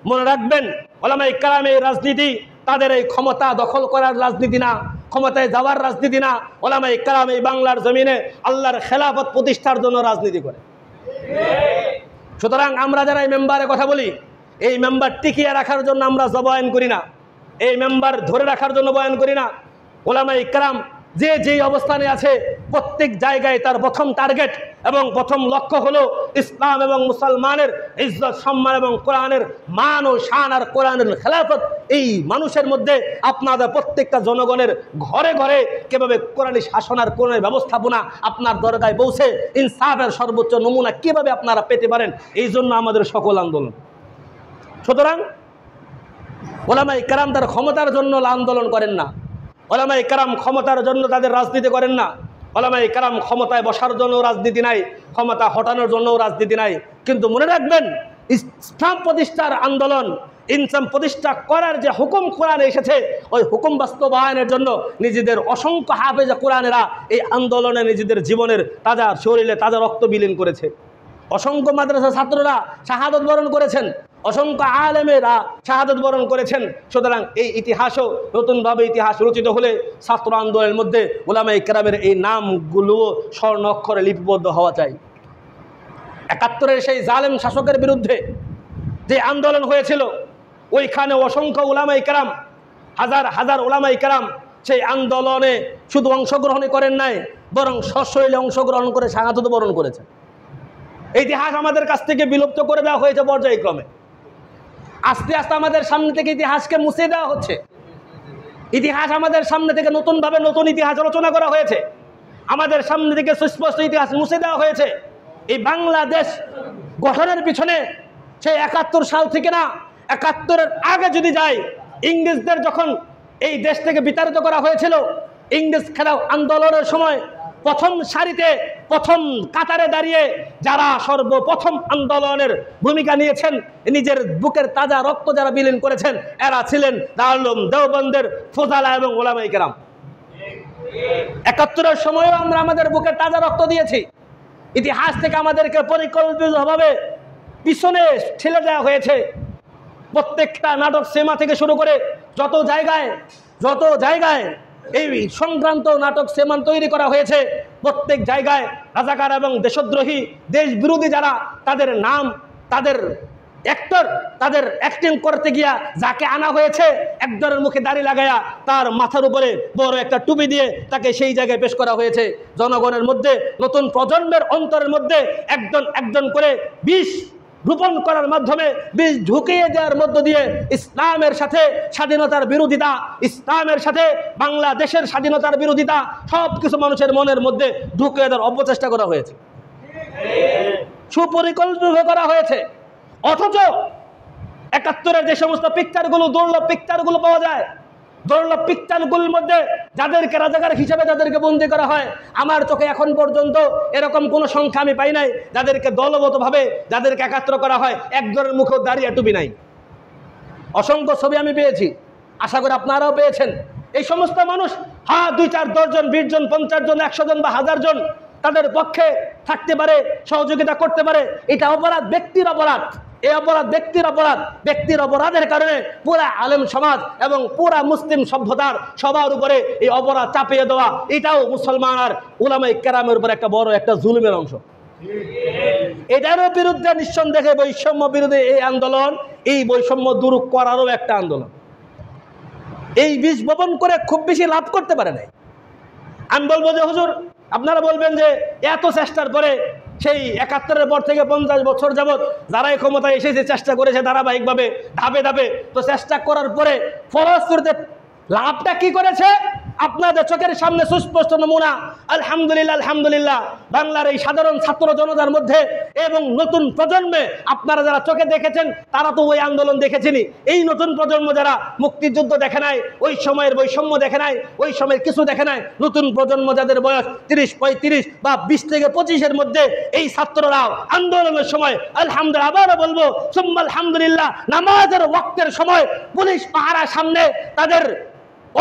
মনে রাখবেন ওলামায়ে কেরামের রাজনীতি তাদের এই ক্ষমতা দখল করার রাজনীতি না, ক্ষমতায় যাওয়ার রাজনীতি না। ওলামায়ে কেরাম এই বাংলার জমিনে আল্লাহর খেলাফত প্রতিষ্ঠার জন্য রাজনীতি করে। সুতরাং আমরা যারা এই মেম্বারে কথা বলি, এই মেম্বার টিকিয়ে রাখার জন্য আমরা বয়ান করি না, এই মেম্বার ধরে রাখার জন্য বয়ান করি না। ওলামায়ে কেরাম যে যেই অবস্থানে আছে, প্রত্যেক জায়গায় তার প্রথম টার্গেট এবং প্রথম লক্ষ্য হলো ইসলাম এবং মুসলমানের ইজ্জত সম্মান এবং কোরআনের মান ও শান আর কোরআনের খেলাফত এই মানুষের মধ্যে, আপনাদের প্রত্যেকটা জনগণের ঘরে ঘরে কীভাবে কোরআনী শাসন আর কোরআনের ব্যবস্থাপনা আপনার দরগায় পৌঁছে ইনসাফের সর্বোচ্চ নমুনা কীভাবে আপনারা পেতে পারেন, এই জন্য আমাদের সকল আন্দোলন। সুতরাং ওলামায়ে কেরাম তার ক্ষমতার জন্য আন্দোলন করেন না, ওলামায়ে কেরাম ক্ষমতার জন্য তাদের রাজনীতি করেন না, ওলামায়ে কেরাম ক্ষমতায় বসার জন্য রাজনীতি নাই, ক্ষমতা হটানোর জন্য রাজনীতি নাই। কিন্তু মনে রাখবেন, ইসলাম প্রতিষ্ঠার আন্দোলন, ইনসাম প্রতিষ্ঠা করার যে হুকুম কোরআনে এসেছে, ওই হুকুম বাস্তবায়নের জন্য নিজেদের অসংখ্য হাফেজ কোরআনেরা এই আন্দোলনে নিজেদের জীবনের তাজা শরীরে তাজা রক্ত বিলীন করেছে। অসংখ্য মাদ্রাসা ছাত্ররা শাহাদত বরণ করেছেন, অসংখ্য আলেমেরা শাহাদত বরণ করেছেন। সুতরাং এই ইতিহাসও নতুনভাবে ইতিহাস রচিত হলে ছাত্র আন্দোলনের মধ্যে ওলামায়ে কেরামের এই নামগুলোও স্বর্ণ অক্ষরে লিপিবদ্ধ হওয়া চাই। ৭১-এর সেই জালেম শাসকের বিরুদ্ধে যে আন্দোলন হয়েছিল, ওইখানে অসংখ্য ওলামায়ে কেরাম, হাজার হাজার ওলামায়ে কেরাম সেই আন্দোলনে শুধু অংশগ্রহণই করেন নাই, বরং সশরীরে অংশগ্রহণ করে শাহাদত বরণ করেছেন। ইতিহাস আমাদের কাছ থেকে বিলুপ্ত করে দেওয়া হয়েছে পর্যায়ক্রমে। আস্তে আস্তে আমাদের সামনে থেকে ইতিহাসকে মুছে দেওয়া হচ্ছে। ইতিহাস আমাদের সামনে থেকে নতুনভাবে নতুন ইতিহাস রচনা করা হয়েছে, আমাদের সামনে থেকে সুস্পষ্ট ইতিহাস মুছে দেওয়া হয়েছে। এই বাংলাদেশ গঠনের পিছনে সেই ৭১ সাল থেকে না, ৭১-এর আগে যদি যাই, ইংরেজদের যখন এই দেশ থেকে বিতাড়িত করা হয়েছিল, ইংরেজ খেলাও আন্দোলনের সময় প্রথম সারিতে প্রথম কাতারে দাঁড়িয়ে যারা সর্বপ্রথম আন্দোলনের ভূমিকা নিয়েছেন, নিজের বুকের তাজা রক্ত যারা বিলীন করেছেন, এরা ছিলেন দারুল উলুম দেওবন্দের ফোজালা এবং ওলামায়ে কেরাম। ৭১-এর সময়ও আমরা আমাদের বুকের তাজা রক্ত দিয়েছি। ইতিহাস থেকে আমাদেরকে পরিকল্পিতভাবে পিছনে ঠেলে দেওয়া হয়েছে। প্রত্যেকটা নাটক সিনেমা থেকে শুরু করে যত জায়গায় এই সংক্রান্ত নাটক সিনেমা তৈরি করা হয়েছে, প্রত্যেক জায়গায় রাজাকার এবং দেশদ্রোহী দেশ বিরোধী যারা, তাদের নাম, তাদের অ্যাক্টর, তাদের অ্যাক্টিং করতে গিয়া যাকে আনা হয়েছে, একজনের মুখে দাড়ি লাগায়া তার মাথার উপরে বড় একটা টুপি দিয়ে তাকে সেই জায়গায় পেশ করা হয়েছে। জনগণের মধ্যে, নতুন প্রজন্মের অন্তরের মধ্যে একজন একজন করে বিষ রোপণ করার মাধ্যমে, বীজ ঢুকিয়ে দেওয়ার মধ্য দিয়ে ইসলামের সাথে স্বাধীনতার বিরোধিতা, ইসলামের সাথে বাংলাদেশের স্বাধীনতার বিরোধিতা সব কিছু মানুষের মনের মধ্যে ঢুকিয়ে দেওয়ার অপচেষ্টা করা হয়েছে, সুপরিকল্পিতভাবে করা হয়েছে। অথচ ৭১-এর যে সমস্ত পিকচারগুলো, দুর্লভ পিকচারগুলো পাওয়া যায়, দুর্লভ পিকচারগুলোর মধ্যে যাদেরকে রাজাকার হিসেবে যাদেরকে বন্দি করা হয়, আমার চোখে এখন পর্যন্ত এরকম কোনো সংখ্যা আমি পাই নাই যাদেরকে দলগতভাবে যাদেরকে একাত্র করা হয় একজনের মুখেও দাঁড়িয়ে টুপি নাই। অসংখ্য ছবি আমি পেয়েছি, আশা করি আপনারাও পেয়েছেন। এই সমস্ত মানুষ 2, 4, 10 জন, 20 জন, 50 জন, 100 জন বা 1000 জন তাদের পক্ষে থাকতে পারে, সহযোগিতা করতে পারে। এটা অপরাধ, ব্যক্তির অপরাধ। এই অপরাধ ব্যক্তির অপরাধ। ব্যক্তির অপরাধের কারণে পুরা আলেম সমাজ এবং পুরা মুসলিম সভ্যতার সবার উপরে এই অপরাধ চাপিয়ে দেওয়া, এটাও মুসলমান আর উলামায়ে কেরামের উপর একটা বড় একটা জুলুমের অংশ। এটারও বিরুদ্ধে নিঃসন্দেহে বৈষম্য বিরোধী এই আন্দোলন, এই বৈষম্য দূর করারও একটা আন্দোলন। এই বীজ বপন করে খুব বেশি লাভ করতে পারে নাই। আমি বলবো যে হুজুর, আপনারা বলবেন যে এত চেষ্টার পরে সেই 71-এর পর থেকে 50 বছর যাবৎ যারাই ক্ষমতায় এসেছে চেষ্টা করেছে ধারাবাহিকভাবে ধাপে ধাপে, তো চেষ্টা করার পরে ফলশ্রুতিতে লাভটা কি করেছে? আপনাদের চোখের সামনে সুস্পষ্ট নমুনা। আলহামদুলিল্লাহ, আলহামদুলিল্লাহ, বাংলার এই সাধারণ ছাত্র জনতার মধ্যে এবং নতুন প্রজন্মে আপনারা যারা চোখে দেখেছেন তারা তো ওই আন্দোলন দেখেছেনই। এই নতুন প্রজন্ম যারা মুক্তিযুদ্ধ দেখে নাই, ওই সময়ের বৈষম্য দেখে নাই, ওই সময়ের কিছু দেখে নাই, নতুন প্রজন্ম যাদের বয়স 30, 35 বা 20 থেকে 25-এর মধ্যে এই ছাত্ররাও আন্দোলনের সময় আলহামদুলিল্লাহ, আবারও বলবো সুম্মা আলহামদুলিল্লাহ, নামাজের ওয়াক্তের সময় পুলিশ পাহারা সামনে, তাদের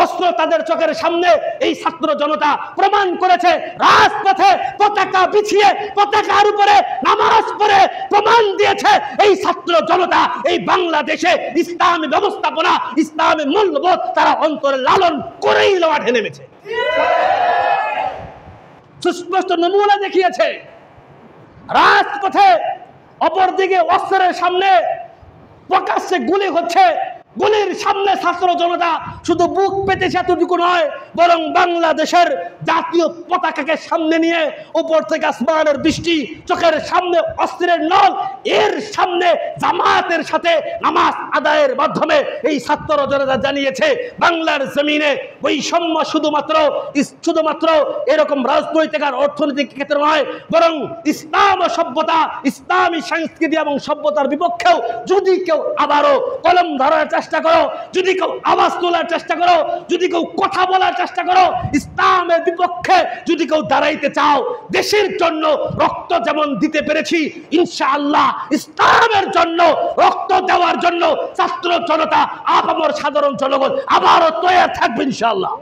অস্ত্র তাদের চোখের সামনে এই ছাত্র জনতা প্রমাণ করেছে। রাজপথে পতাকা বিছিয়ে পতাকার উপরে নামাজ পড়ে প্রমাণ দিয়েছে এই ছাত্র জনতা এই বাংলাদেশে ইসলামী ব্যবস্থাপনা, ইসলামী মূল্যবোধ তারা অন্তরে লালন করেই লড়াইয়ে নেমেছে। সুস্পষ্ট নমুনা দেখিয়েছে। রাজপথে অপরদিকে অস্ত্রের সামনে প্রকাশ্যে গুলি হচ্ছে, গুলির সামনে ছাত্র জনতা শুধু বুক পেতেছে এতটুকু নয়, বরং বাংলাদেশের জাতীয় পতাকাকে সামনে নিয়ে উপর থেকে আসমানের দৃষ্টি, চোখের সামনে অস্ত্রের নল, এর সামনে জামাতের সাথে নামাজ আদায়ের মাধ্যমে এই ছাত্র জনতা জানিয়েছে বাংলার জমিনে বৈষম্য শুধুমাত্র এরকম রাজনৈতিক আর অর্থনৈতিক ক্ষেত্রে নয়, বরং ইসলাম ও সভ্যতা, ইসলামী সংস্কৃতি এবং সভ্যতার বিপক্ষেও যদি কেউ আবারও কলম ধরার চেষ্টা করো, যদি কেউ আওয়াজ তোলার চেষ্টা করো, যদি কেউ কথা বলার চেষ্টা করো, ইসলামের বিপক্ষে যদি কেউ দাঁড়াইতে চাও, দেশের জন্য রক্ত যেমন দিতে পেরেছি, ইনশাআল্লাহ ইসলামের জন্য রক্ত দেওয়ার জন্য ছাত্র জনতা, আপামর সাধারণ জনগণ আবারও তৈরি থাকবে ইনশাআল্লাহ।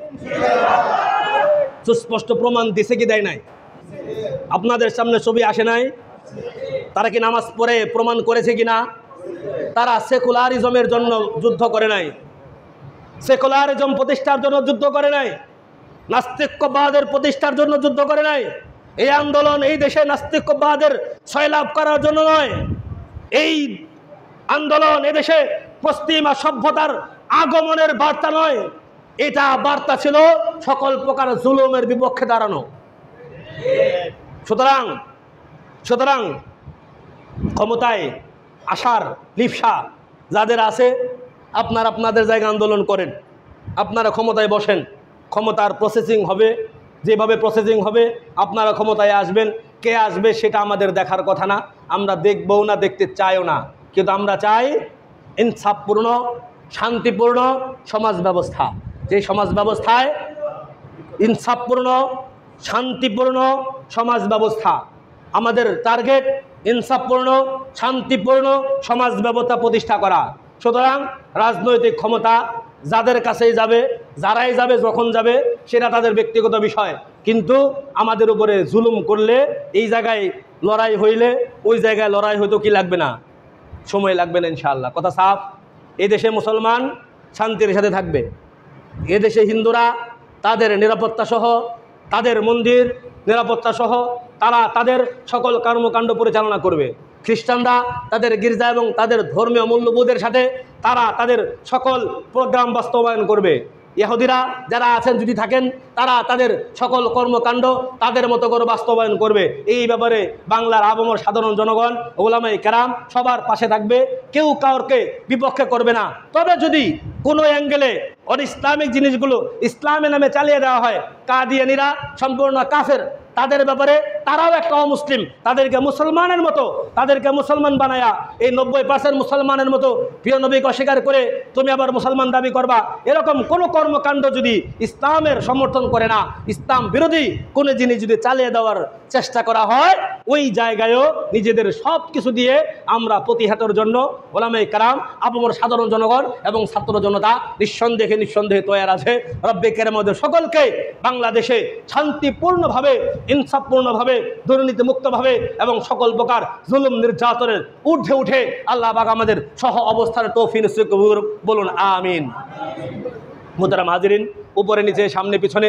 সুস্পষ্ট প্রমাণ দিছে কি দেয় নাই? আপনাদের সামনে ছবি আসে নাই? তারা কি নামাজ পড়ে প্রমাণ করেছে কিনা? তারা সেকুলারিজমের জন্য যুদ্ধ করে নাই, সেকুলারিজম প্রতিষ্ঠার জন্য যুদ্ধ করে নাই, নাস্তিক্যবাদের প্রতিষ্ঠার জন্য যুদ্ধ করে নাই। এই আন্দোলন এই দেশে নাস্তিক্যবাদের সয়লাভ করার জন্য নয়। এই আন্দোলন এদেশে পশ্চিমা সভ্যতার আগমনের বার্তা নয়, এটা বার্তা ছিল সকল প্রকার জুলুমের বিপক্ষে দাঁড়ানো। সুতরাং ক্ষমতায় আসার লিপ্সা যাদের আছে, আপনারা আপনাদের জায়গায় আন্দোলন করেন, আপনারা ক্ষমতায় বসেন, ক্ষমতার প্রসেসিং হবে, যেভাবে প্রসেসিং হবে আপনারা ক্ষমতায় আসবেন। কে আসবে সেটা আমাদের দেখার কথা না, আমরা দেখবও না, দেখতে চাইও না, কিন্তু আমরা চাই ইনসাফপূর্ণ, শান্তিপূর্ণ সমাজ ব্যবস্থা। যে সমাজ ব্যবস্থায় ইনসাফপূর্ণ, শান্তিপূর্ণ সমাজ ব্যবস্থা, আমাদের টার্গেট ইনসাফপূর্ণ, শান্তিপূর্ণ সমাজ ব্যবস্থা প্রতিষ্ঠা করা। সুতরাং রাজনৈতিক ক্ষমতা যাদের কাছেই যাবে, যারাই যাবে, যখন যাবে, সেটা তাদের ব্যক্তিগত বিষয়, কিন্তু আমাদের উপরে জুলুম করলে, এই জায়গায় লড়াই হইলে ওই জায়গায় লড়াই হয়তো কি লাগবে না, সময় লাগবে না ইনশাআল্লাহ। কথা সাফ। এই দেশে মুসলমান শান্তির সাথে থাকবে, এদেশে হিন্দুরা তাদের নিরাপত্তা সহ, তাদের মন্দির নিরাপত্তা সহ তারা তাদের সকল কর্মকাণ্ড পরিচালনা করবে। খ্রিস্টানরা তাদের গির্জা এবং তাদের ধর্মীয় মূল্যবোধের সাথে তারা তাদের সকল প্রোগ্রাম বাস্তবায়ন করবে। ইহুদিরা যারা আছেন যদি থাকেন, তারা তাদের সকল কর্মকাণ্ড তাদের মতো করে বাস্তবায়ন করবে। এই ব্যাপারে বাংলার আপামর সাধারণ জনগণ, উলামায়ে কেরাম সবার পাশে থাকবে, কেউ কাউকে বিপক্ষে করবে না। তবে যদি কোনো অ্যাঙ্গেলে অন ইসলামিক জিনিসগুলো ইসলামের নামে চালিয়ে দেওয়া হয়, কাদিয়ানীরা সম্পূর্ণ কাফের, তাদের ব্যাপারে তারাও একটা অমুসলিম, তাদেরকে মুসলমানের মতো, তাদেরকে মুসলমান বানায়া এই 90% মুসলমানের মতো প্রিয় নবীকে অস্বীকার করে তুমি আবার মুসলমান দাবি করবা, এরকম কোনো কর্মকাণ্ড যদি ইসলামের সমর্থন করে না, ইসলাম বিরোধী কোনো জিনিস যদি চালিয়ে দেওয়ার চেষ্টা করা হয়, ওই জায়গায়ও নিজেদের সব কিছু দিয়ে আমরা প্রতিহতের জন্য ওলামায়ে কেরাম, আপামর সাধারণ জনগণ এবং ছাত্র জনতা নিঃসন্দেহে তৈরি আছে। রব্বে কেরাম আমাদের সকলকে বাংলাদেশে শান্তিপূর্ণভাবে, ইনসাফপূর্ণভাবে, দুর্নীতিমুক্তভাবে এবং সকল প্রকার জুলুম নির্যাতনের ঊর্ধ্বে উঠে আল্লাহ পাক আমাদের সহ অবস্থানের তৌফিক নসিব করুন, বলুন আমিন। মুহতারাম হাজিরিন, উপরে নিচে সামনে পিছনে